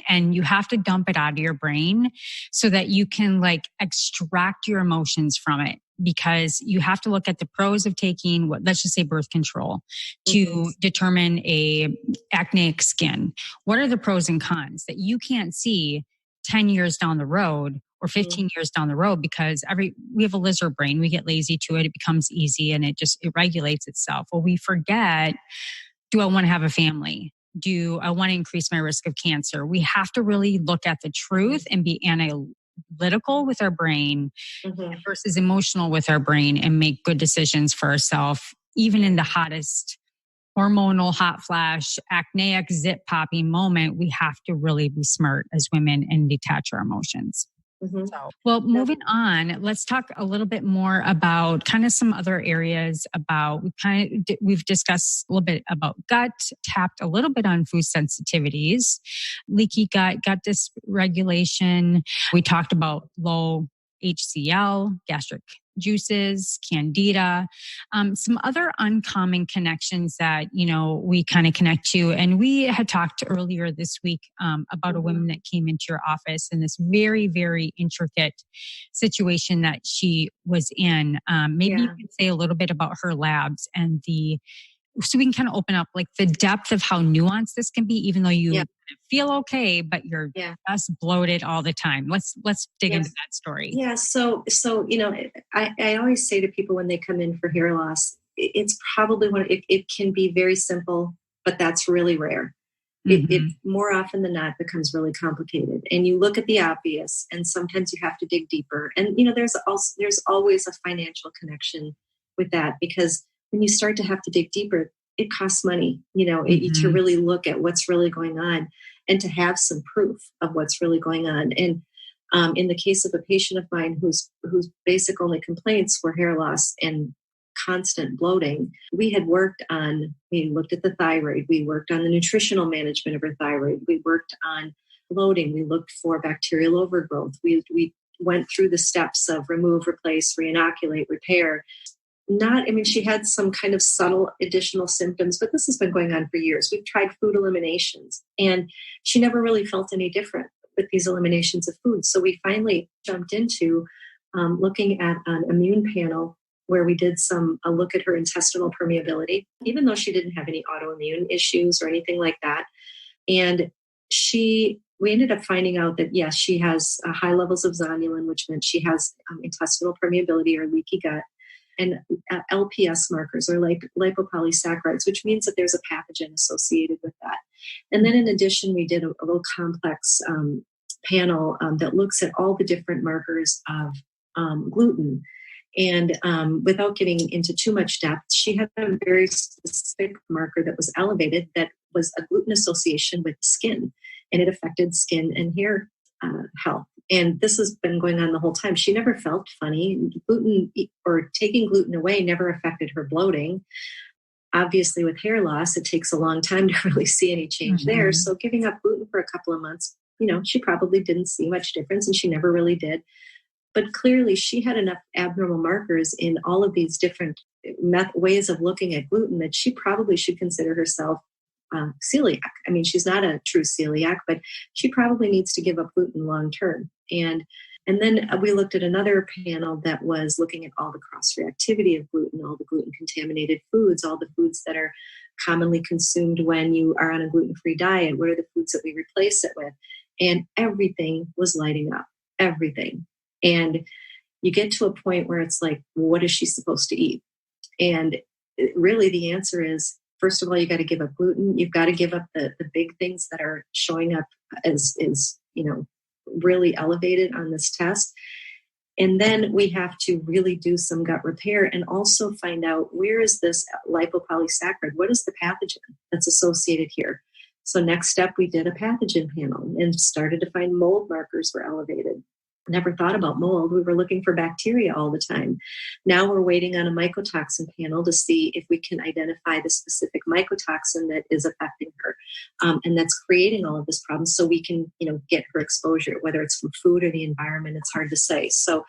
and you have to dump it out of your brain so that you can like extract your emotions from it, because you have to look at the pros of taking let's just say birth control to determine a acneic skin. What are the pros and cons that you can't see 10 years down the road or 15 years down the road, because we have a lizard brain. We get lazy to it. It becomes easy and it regulates itself. Well, we forget, do I want to have a family? Do I want to increase my risk of cancer? We have to really look at the truth and be analytical with our brain versus emotional with our brain and make good decisions for ourselves, even in the hottest hormonal hot flash, acneic zit popping moment. We have to really be smart as women and detach our emotions. Well, moving on, let's talk a little bit more about kind of some other areas we've discussed a little bit about gut, tapped a little bit on food sensitivities, leaky gut, gut dysregulation. We talked about low HCl, gastric juices, candida, some other uncommon connections that, we kind of connect to. And we had talked earlier this week about a woman that came into your office in this very, very intricate situation that she was in. Maybe you could say a little bit about her labs and so we can kind of open up like the depth of how nuanced this can be, even though you feel okay, but you're just bloated all the time. Let's dig into that story. Yeah. So, I always say to people when they come in for hair loss, it's probably it can be very simple, but that's really rare. It more often than not becomes really complicated, and you look at the obvious, and sometimes you have to dig deeper. And, there's always a financial connection with that, because when you start to have to dig deeper, it costs money, to really look at what's really going on and to have some proof of what's really going on. And In the case of a patient of mine whose basic only complaints were hair loss and constant bloating, we looked at the thyroid, we worked on the nutritional management of her thyroid, we worked on bloating, we looked for bacterial overgrowth, we went through the steps of remove, replace, reinoculate, repair. She had some kind of subtle additional symptoms, but this has been going on for years. We've tried food eliminations, and she never really felt any different with these eliminations of food. So we finally jumped into looking at an immune panel where we did a look at her intestinal permeability, even though she didn't have any autoimmune issues or anything like that. And we ended up finding out that, yes, she has high levels of zonulin, which meant she has intestinal permeability or leaky gut, and LPS markers or lipopolysaccharides, which means that there's a pathogen associated with that. And then in addition, we did a little complex panel that looks at all the different markers of gluten. And without getting into too much depth, she had a very specific marker that was elevated that was a gluten association with skin, and it affected skin and hair health. And this has been going on the whole time. She never felt funny. Gluten or taking gluten away never affected her bloating. Obviously, with hair loss, it takes a long time to really see any change there. So giving up gluten for a couple of months, she probably didn't see much difference, and she never really did. But clearly, she had enough abnormal markers in all of these different ways of looking at gluten that she probably should consider herself celiac. She's not a true celiac, but she probably needs to give up gluten long term. And then we looked at another panel that was looking at all the cross-reactivity of gluten, all the gluten-contaminated foods, all the foods that are commonly consumed when you are on a gluten-free diet. What are the foods that we replace it with? And everything was lighting up, everything. And you get to a point where it's like, what is she supposed to eat? And really the answer is, first of all, you got to give up gluten. You've got to give up the big things that are showing up as really elevated on this test. And then we have to really do some gut repair and also find out, where is this lipopolysaccharide? What is the pathogen that's associated here? So next step, we did a pathogen panel and started to find mold markers were elevated. Never thought about mold. We were looking for bacteria all the time. Now we're waiting on a mycotoxin panel to see if we can identify the specific mycotoxin that is affecting her and that's creating all of this problem, so we can, get her exposure, whether it's from food or the environment. It's hard to say. So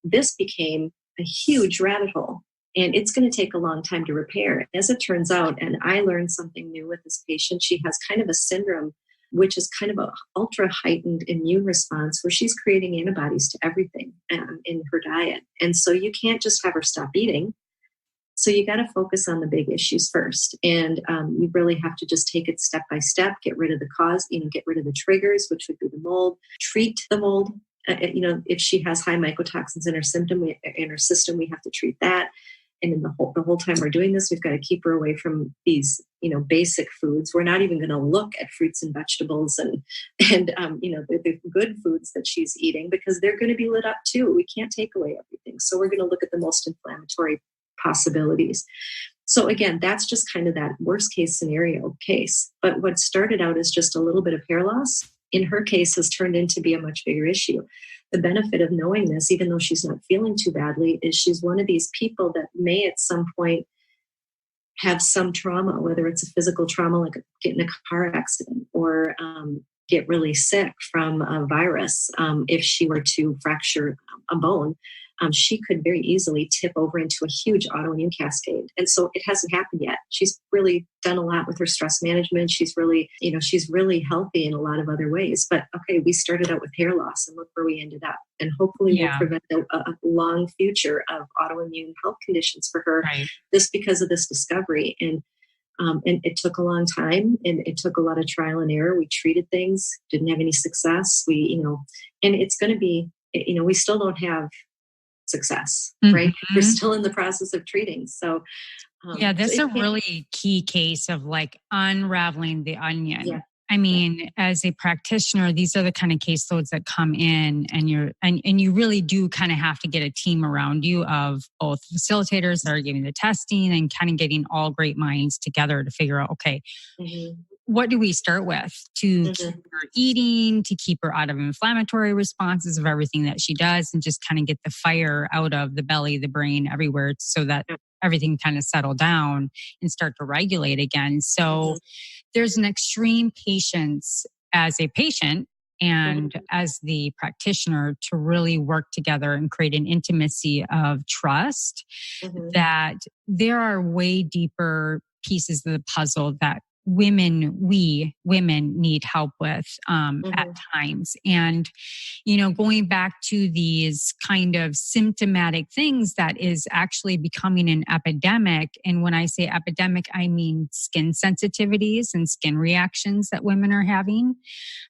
this became a huge rabbit hole, and it's going to take a long time to repair. As it turns out, and I learned something new with this patient, she has kind of a syndrome, which is kind of an ultra heightened immune response where she's creating antibodies to everything in her diet. And so you can't just have her stop eating. So you got to focus on the big issues first. And you really have to just take it step by step, get rid of the cause, get rid of the triggers, which would be the mold, treat the mold. If she has high mycotoxins in her system, we have to treat that. And in the whole time we're doing this, we've got to keep her away from these, basic foods. We're not even going to look at fruits and vegetables and the good foods that she's eating, because they're going to be lit up too. We can't take away everything. So we're going to look at the most inflammatory possibilities. So again, that's just kind of that worst case scenario case. But what started out as just a little bit of hair loss, in her case, has turned into be a much bigger issue. The benefit of knowing this, even though she's not feeling too badly, is she's one of these people that may at some point have some trauma, whether it's a physical trauma like getting a car accident, or get really sick from a virus. If she were to fracture a bone, she could very easily tip over into a huge autoimmune cascade. And so it hasn't happened yet. She's really done a lot with her stress management. She's really, she's really healthy in a lot of other ways. But okay, we started out with hair loss and look where we ended up. And hopefully we'll prevent a long future of autoimmune health conditions for her, just because of this discovery. And it took a long time, and it took a lot of trial and error. We treated things, didn't have any success. And it's going to be, we still don't have success, right? We're still in the process of treating. So that's a really key case of like unraveling the onion. Yeah. I mean, as a practitioner, these are the kind of caseloads that come in, and you really do kind of have to get a team around you of both facilitators that are getting the testing and kind of getting all great minds together to figure out, okay, what do we start with to keep her eating, to keep her out of inflammatory responses of everything that she does, and just kind of get the fire out of the belly, the brain, everywhere, so that everything kind of settle down and start to regulate again. So there's an extreme patience as a patient and as the practitioner to really work together and create an intimacy of trust that there are way deeper pieces of the puzzle that we women need help with at times. And, going back to these kind of symptomatic things that is actually becoming an epidemic. And when I say epidemic, I mean skin sensitivities and skin reactions that women are having.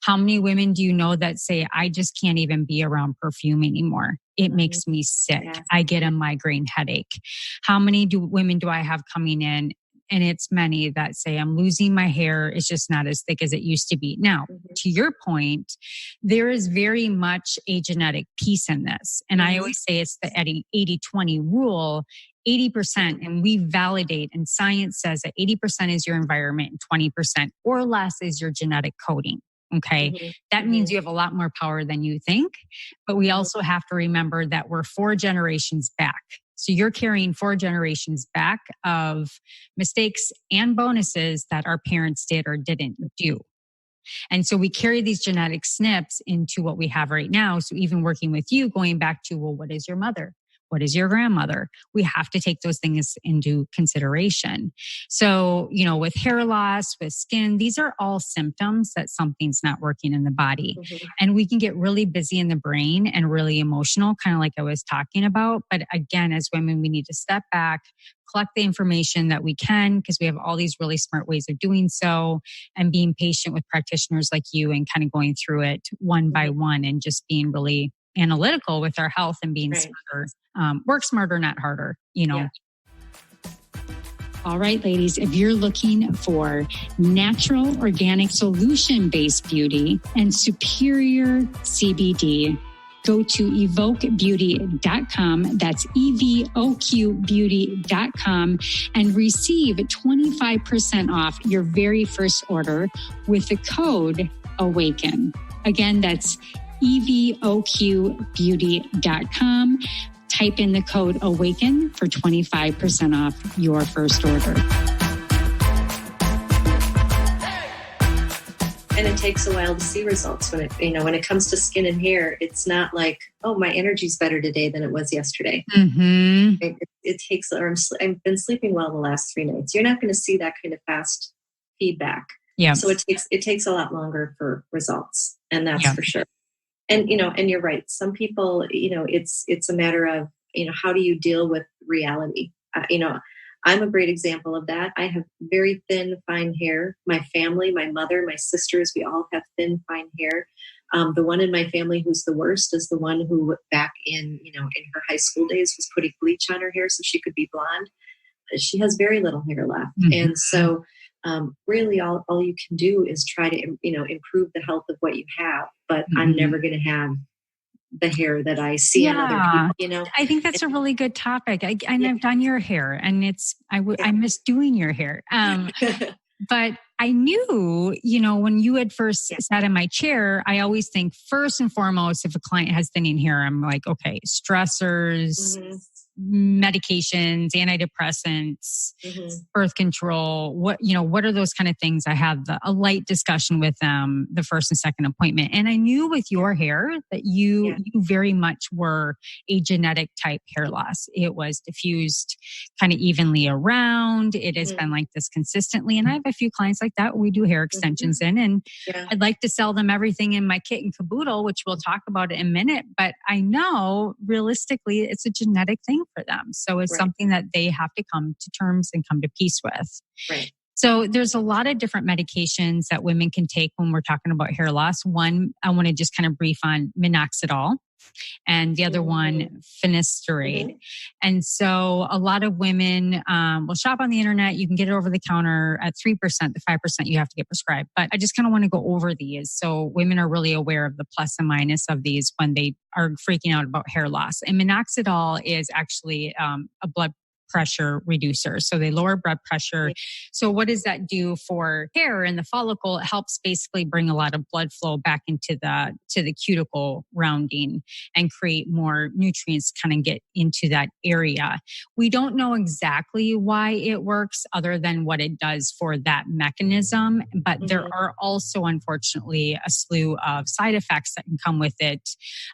How many women do you know that say, I just can't even be around perfume anymore? It makes me sick. Yeah. I get a migraine headache. How many women do I have coming in? And it's many that say, I'm losing my hair. It's just not as thick as it used to be. Now, to your point, there is very much a genetic piece in this. And I always say it's the 80-20 rule. 80%, and we validate, and science says that 80% is your environment and 20% or less is your genetic coding. Okay. That means you have a lot more power than you think. But we also have to remember that we're 4 generations back. So you're carrying 4 generations back of mistakes and bonuses that our parents did or didn't do. And so we carry these genetic SNPs into what we have right now. So even working with you, going back to, well, what is your mother? What is your grandmother? We have to take those things into consideration. So, with hair loss, with skin, these are all symptoms that something's not working in the body. And we can get really busy in the brain and really emotional, kind of like I was talking about. But again, as women, we need to step back, collect the information that we can, because we have all these really smart ways of doing so, and being patient with practitioners like you and kind of going through it one by one and just being really analytical with our health and being smarter. Work smarter, not harder, Yeah. All right, ladies, if you're looking for natural, organic, solution-based beauty and superior CBD, go to EvoQBeauty.com. That's EvoQBeauty.com and receive 25% off your very first order with the code AWAKEN. Again, that's EvoQBeauty.com. Type in the code AWAKEN for 25% off your first order. And it takes a while to see results when it comes to skin and hair. It's not like, oh, my energy's better today than it was yesterday. It takes, I've been sleeping well the last 3 nights. You're not going to see that kind of fast feedback. Yeah. So it takes a lot longer for results, and that's for sure. And, and you're right. Some people, it's a matter of, how do you deal with reality? I'm a great example of that. I have very thin, fine hair. My family, my mother, my sisters, we all have thin, fine hair. The one in my family who's the worst is the one who back in her high school days was putting bleach on her hair so she could be blonde. She has very little hair left. And so really all you can do is try to, improve the health of what you have, but I'm never going to have the hair that I see in other people, I think that's a really good topic. I've done your hair, and I miss doing your hair. But I knew, when you had first sat in my chair, I always think first and foremost, if a client has thinning hair, I'm like, okay, stressors, medications, antidepressants, birth control, what are those kind of things? I have a light discussion with them the first and second appointment. And I knew with your hair that you very much were a genetic type hair loss. It was diffused kind of evenly around. It has been like this consistently. And I have a few clients like that we do hair extensions in, and I'd like to sell them everything in my kit and caboodle, which we'll talk about in a minute. But I know realistically it's a genetic thing for them. So it's something that they have to come to terms and come to peace with. Right. So there's a lot of different medications that women can take when we're talking about hair loss. One, I want to just kind of brief on minoxidil, and the other one, finasteride. And so a lot of women will shop on the internet. You can get it over the counter at 3%. The 5% you have to get prescribed. But I just kind of want to go over these so women are really aware of the plus and minus of these when they are freaking out about hair loss. And minoxidil is actually a blood pressure reducer. So they lower blood pressure. So what does that do for hair and the follicle? It helps basically bring a lot of blood flow back into the cuticle rounding and create more nutrients kind of get into that area. We don't know exactly why it works other than what it does for that mechanism, but there are also, unfortunately, a slew of side effects that can come with it.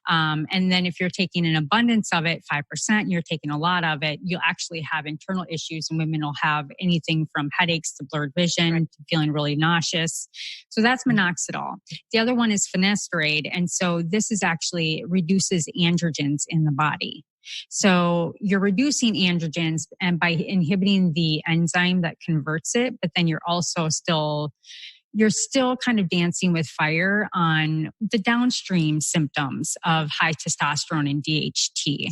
And then if you're taking an abundance of it, 5%, you're taking a lot of it, you'll actually have internal issues, and women will have anything from headaches to blurred vision to feeling really nauseous. So that's minoxidil. The other one is finasteride. And so this is actually reduces androgens in the body. So you're reducing androgens and by inhibiting the enzyme that converts it, but then you're still kind of dancing with fire on the downstream symptoms of high testosterone and DHT.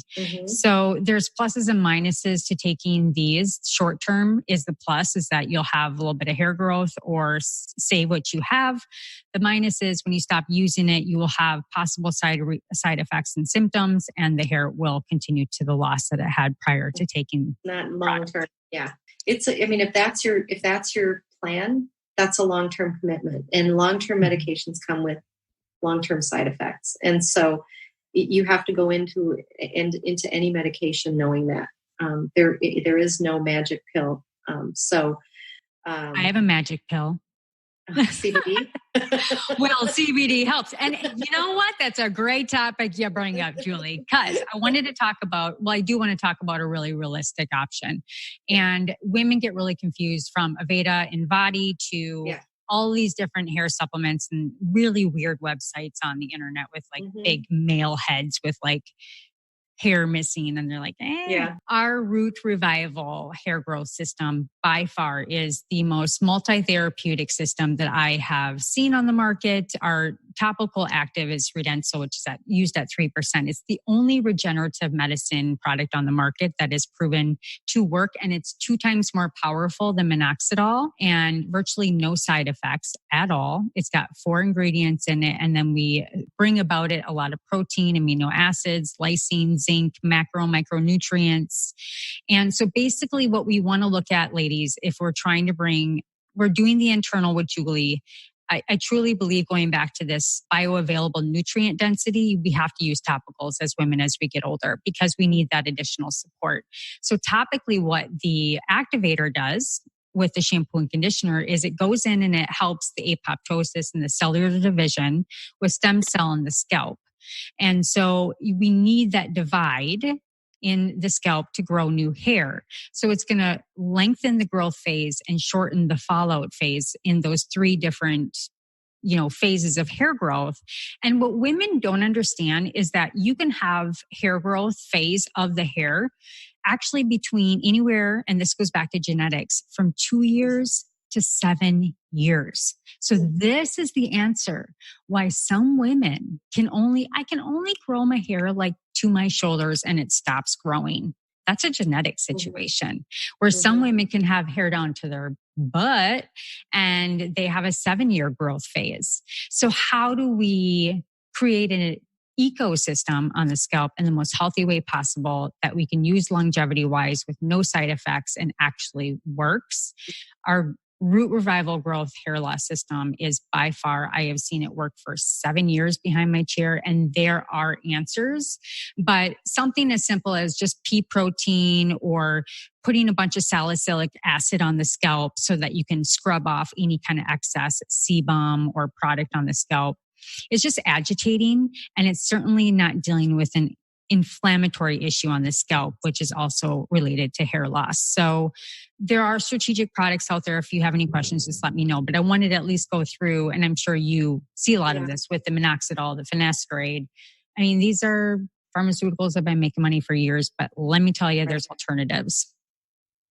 So there's pluses and minuses to taking these. Short term is the plus is that you'll have a little bit of hair growth or say what you have. The minus is when you stop using it, you will have possible side effects and symptoms, and the hair will continue to the loss that it had prior to taking. Not long term. Yeah. If that's your plan, that's a long-term commitment, and long-term medications come with long-term side effects. And so you have to go into any medication knowing that there is no magic pill. I have a magic pill. CBD. Well, CBD helps. And you know what? That's a great topic you bring up, Julie, because I do want to talk about a really realistic option. And women get really confused from Aveda and Vadi to all these different hair supplements and really weird websites on the internet with like big male heads with like hair missing, and they're like, Our Root Revival hair growth system by far is the most multi-therapeutic system that I have seen on the market. Our topical active is Redenso, which is used at 3%. It's the only regenerative medicine product on the market that is proven to work, and it's 2 times more powerful than minoxidil and virtually no side effects at all. It's got 4 ingredients in it, and then we bring about it a lot of protein, amino acids, lysine, zinc, macro, micronutrients. And so basically what we want to look at, ladies, if we're doing the internal with Julie, I truly believe, going back to this bioavailable nutrient density, we have to use topicals as women as we get older because we need that additional support. So topically, what the activator does with the shampoo and conditioner is it goes in and it helps the apoptosis and the cellular division with stem cell in the scalp. And so we need that divide in the scalp to grow new hair. So it's going to lengthen the growth phase and shorten the fallout phase in those 3 different, phases of hair growth. And what women don't understand is that you can have hair growth phase of the hair actually between anywhere, and this goes back to genetics, from 2 years to 7 years. So this is the answer why some women I can only grow my hair like to my shoulders and it stops growing. That's a genetic situation where some women can have hair down to their butt and they have a 7-year growth phase. So how do we create an ecosystem on the scalp in the most healthy way possible that we can use longevity wise with no side effects and actually works? Our Root Revival Growth Hair Loss System is by far, I have seen it work for 7 years behind my chair, and there are answers. But something as simple as just pea protein or putting a bunch of salicylic acid on the scalp so that you can scrub off any kind of excess sebum or product on the scalp is just agitating, and it's certainly not dealing with an inflammatory issue on the scalp, which is also related to hair loss. So there are strategic products out there. If you have any questions, just let me know. But I wanted to at least go through, and I'm sure you see a lot of this with the minoxidil, the finasteride. I mean, these are pharmaceuticals that have been making money for years, but let me tell you, there's alternatives.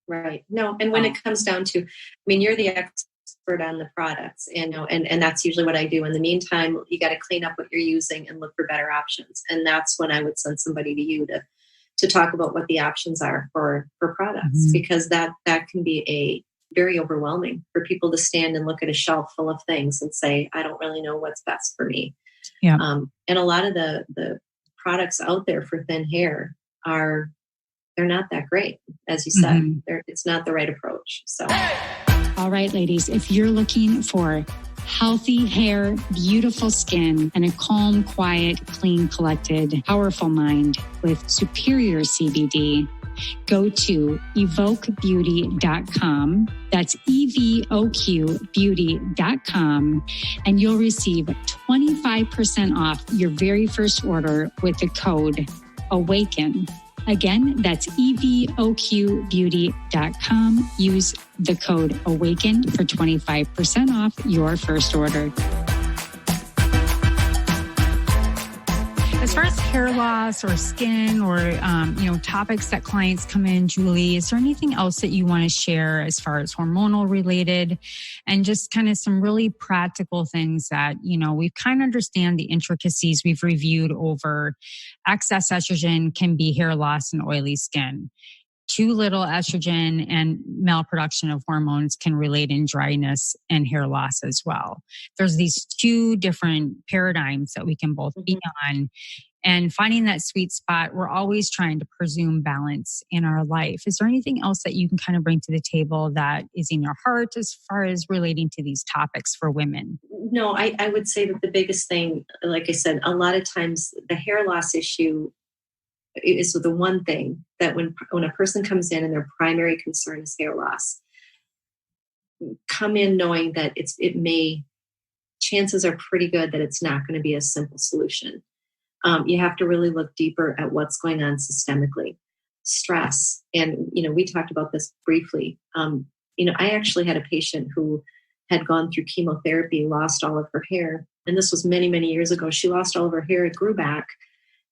Right. No, and when it comes down to, you're the expert on the products, and that's usually what I do. In the meantime, you got to clean up what you're using and look for better options. And that's when I would send somebody to you to talk about what the options are for products, because that can be very overwhelming for people to stand and look at a shelf full of things and say, I don't really know what's best for me. Yeah. And a lot of the products out there for thin hair are they're not that great. As you said, it's not the right approach. So, all right, ladies, if you're looking for healthy hair, beautiful skin, and a calm, quiet, clean, collected, powerful mind with superior CBD, go to EvoQBeauty.com. That's EvoQBeauty.com. And you'll receive 25% off your very first order with the code AWAKEN. Again, that's EvoQBeauty.com. Use the code AWAKEN for 25% off your first order. As far as hair loss or skin or, topics that clients come in, Julie, is there anything else that you want to share as far as hormonal related and just kind of some really practical things that, we kind of understand the intricacies we've reviewed over excess estrogen can be hair loss and oily skin. Too little estrogen and malproduction of hormones can relate in dryness and hair loss as well. There's these two different paradigms that we can both be on. And finding that sweet spot, we're always trying to presume balance in our life. Is there anything else that you can kind of bring to the table that is in your heart as far as relating to these topics for women? No, I would say that the biggest thing, like I said, a lot of times the hair loss issue is the one thing that when a person comes in and their primary concern is hair loss, come in knowing that chances are pretty good that it's not going to be a simple solution. You have to really look deeper at what's going on systemically. Stress. And, we talked about this briefly. I actually had a patient who had gone through chemotherapy, lost all of her hair. And this was many, many years ago. She lost all of her hair. It grew back.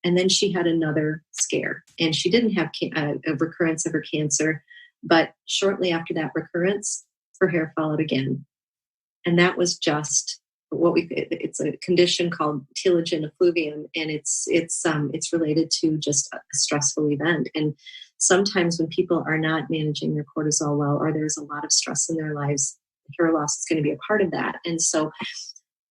And then she had another scare. And she didn't have a recurrence of her cancer. But shortly after that recurrence, her hair followed again. And that was just it's a condition called telogen effluvium, and it's related to just a stressful event. And sometimes when people are not managing their cortisol well, or there's a lot of stress in their lives, hair loss is going to be a part of that. And so,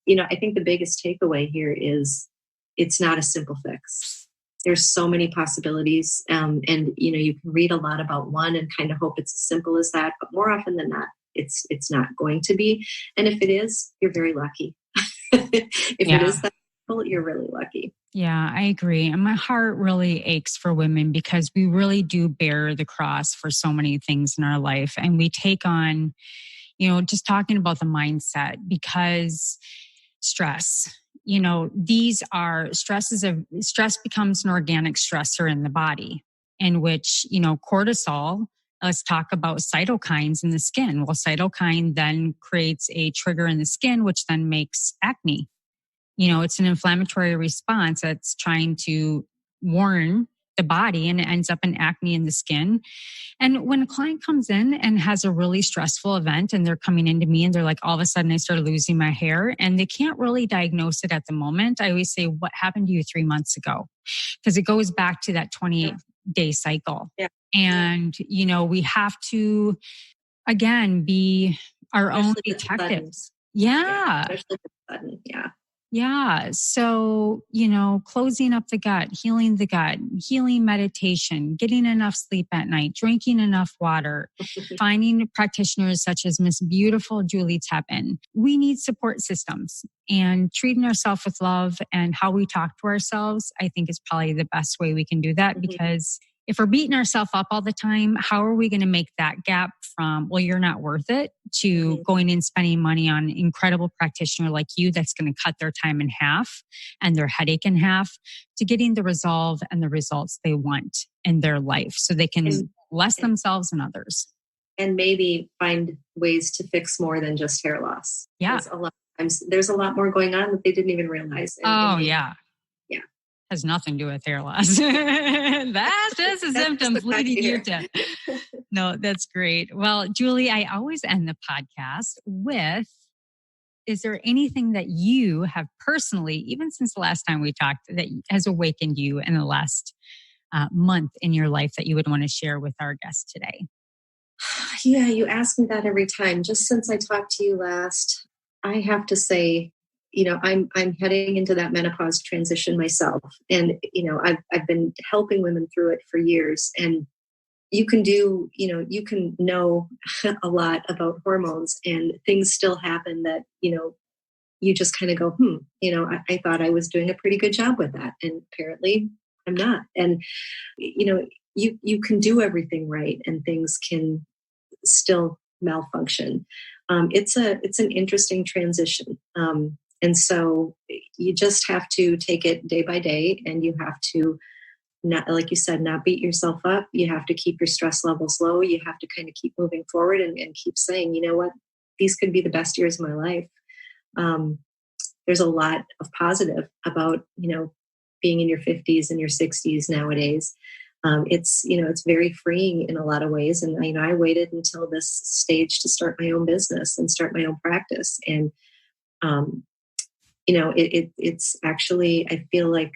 I think the biggest takeaway here is it's not a simple fix. There's so many possibilities, and you can read a lot about one and kind of hope it's as simple as that, but more often than not, it's not going to be. And if it is, you're very lucky. If it is that simple, you're really lucky. Yeah, I agree. And my heart really aches for women because we really do bear the cross for so many things in our life. And we take on, just talking about the mindset, because stress, stress becomes an organic stressor in the body, in which, cortisol. Let's talk about cytokines in the skin. Well, cytokine then creates a trigger in the skin, which then makes acne. It's an inflammatory response that's trying to warn the body, and it ends up in acne in the skin. And when a client comes in and has a really stressful event and they're coming into me and they're like, all of a sudden I started losing my hair, and they can't really diagnose it at the moment, I always say, what happened to you 3 months ago? Because it goes back to that 28-day cycle. Yeah. And, we have to, again, be our own detectives. Yeah. Especially the sudden. Yeah. Yeah. So, closing up the gut, healing meditation, getting enough sleep at night, drinking enough water, finding practitioners such as Miss Beautiful Julie Teppan. We need support systems, and treating ourselves with love and how we talk to ourselves, I think, is probably the best way we can do that. Because if we're beating ourselves up all the time, how are we going to make that gap from, well, you're not worth it, to going and spending money on an incredible practitioner like you that's going to cut their time in half and their headache in half, to getting the resolve and the results they want in their life so they can bless themselves and others. And maybe find ways to fix more than just hair loss. Yeah. There's a lot more going on that they didn't even realize. Yeah. Has nothing to do with hair loss. That's just a symptom leading you to. No, that's great. Well, Julie, I always end the podcast with, is there anything that you have personally, even since the last time we talked, that has awakened you in the last month in your life that you would want to share with our guest today? Yeah, you ask me that every time. Just since I talked to you last, I have to say, I'm heading into that menopause transition myself. And, I've been helping women through it for years. And you can do, you can know a lot about hormones and things still happen that, you just kind of go, I thought I was doing a pretty good job with that. And apparently I'm not. And, you can do everything right and things can still malfunction. It's an interesting transition. And so you just have to take it day by day, and you have to not, like you said, not beat yourself up. You have to keep your stress levels low. You have to kind of keep moving forward and keep saying, you know what, these could be the best years of my life. There's a lot of positive about, being in your 50s and your 60s nowadays. It's very freeing in a lot of ways. And, I waited until this stage to start my own business and start my own practice. And, it's actually, I feel like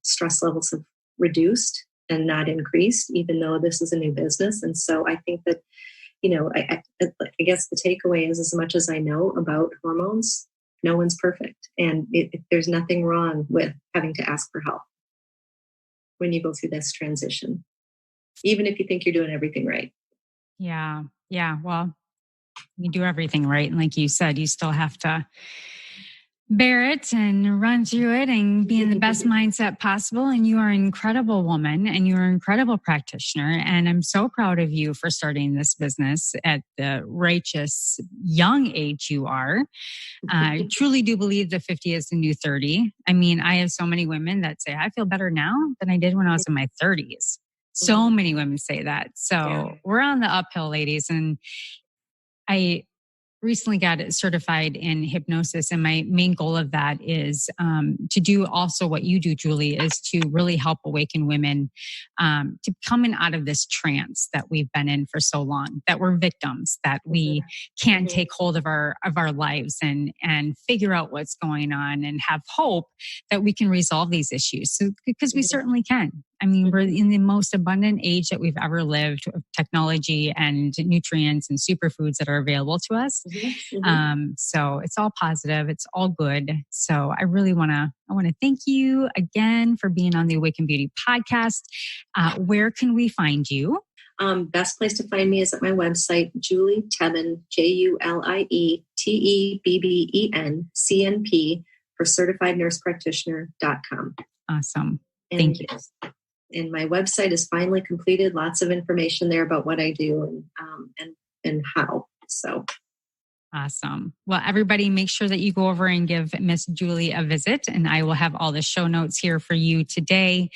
stress levels have reduced and not increased, even though this is a new business. And so I think that, I guess the takeaway is, as much as I know about hormones, no one's perfect. And there's nothing wrong with having to ask for help when you go through this transition, even if you think you're doing everything right. Yeah. Yeah. Well, you do everything right. And like you said, you still have to bear it and run through it and be in the best mindset possible. And you are an incredible woman and you're an incredible practitioner. And I'm so proud of you for starting this business at the righteous young age you are. I truly do believe that 50 is the new 30. I mean, I have so many women that say, I feel better now than I did when I was in my 30s. So many women say that. So we're on the uphill, ladies. And I recently got certified in hypnosis. And my main goal of that is to do also what you do, Julie, is to really help awaken women to coming out of this trance that we've been in for so long, that we're victims, that we can't take hold of our lives and figure out what's going on and have hope that we can resolve these issues. So, because we certainly can. I mean, we're in the most abundant age that we've ever lived of technology and nutrients and superfoods that are available to us. So it's all positive. It's all good. So I really want to thank you again for being on the Awaken Beauty podcast. Where can we find you? Best place to find me is at my website, Julie Tebben, JulieTebben, CNP for certifiednursepractitioner.com. Awesome. Thank you. And my website is finally completed. Lots of information there about what I do and how. So awesome. Well, everybody, make sure that you go over and give Miss Julie a visit, and I will have all the show notes here for you today.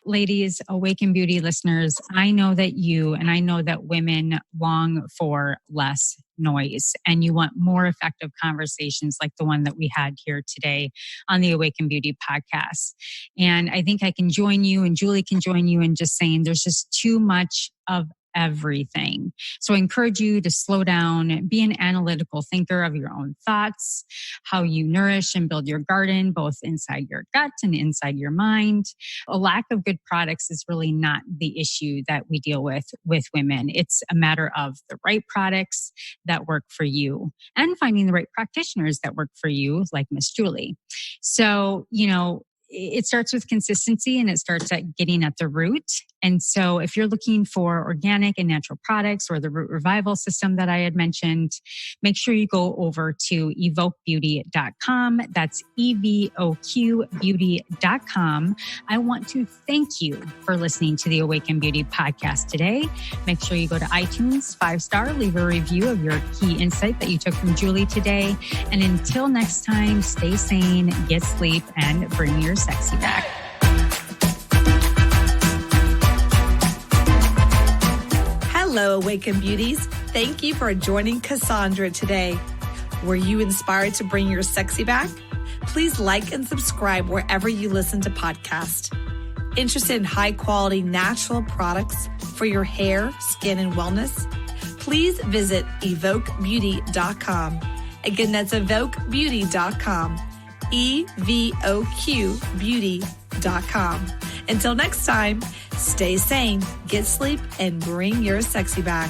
Ladies, Awaken Beauty listeners, I know that you and I know that women long for less noise, and you want more effective conversations like the one that we had here today on the Awaken Beauty podcast. And I think I can join you and Julie can join you in just saying there's just too much of everything. So I encourage you to slow down, be an analytical thinker of your own thoughts, how you nourish and build your garden, both inside your gut and inside your mind. A lack of good products is really not the issue that we deal with women. It's a matter of the right products that work for you and finding the right practitioners that work for you, like Miss Julie. So, it starts with consistency and it starts at getting at the root. And so if you're looking for organic and natural products or the root revival system that I had mentioned, make sure you go over to EvoQBeauty.com. That's EvoQBeauty.com. I want to thank you for listening to the Awaken Beauty podcast today. Make sure you go to iTunes, 5-star, leave a review of your key insight that you took from Julie today. And until next time, stay sane, get sleep, and bring your sexy back. Hello, Awaken Beauties. Thank you for joining Cassandra today. Were you inspired to bring your sexy back? Please like and subscribe wherever you listen to podcasts. Interested in high-quality natural products for your hair, skin, and wellness? Please visit EvoQBeauty.com. Again, that's EvoQBeauty.com. EvoQBeauty.com. Until next time, stay sane, get sleep, and bring your sexy back.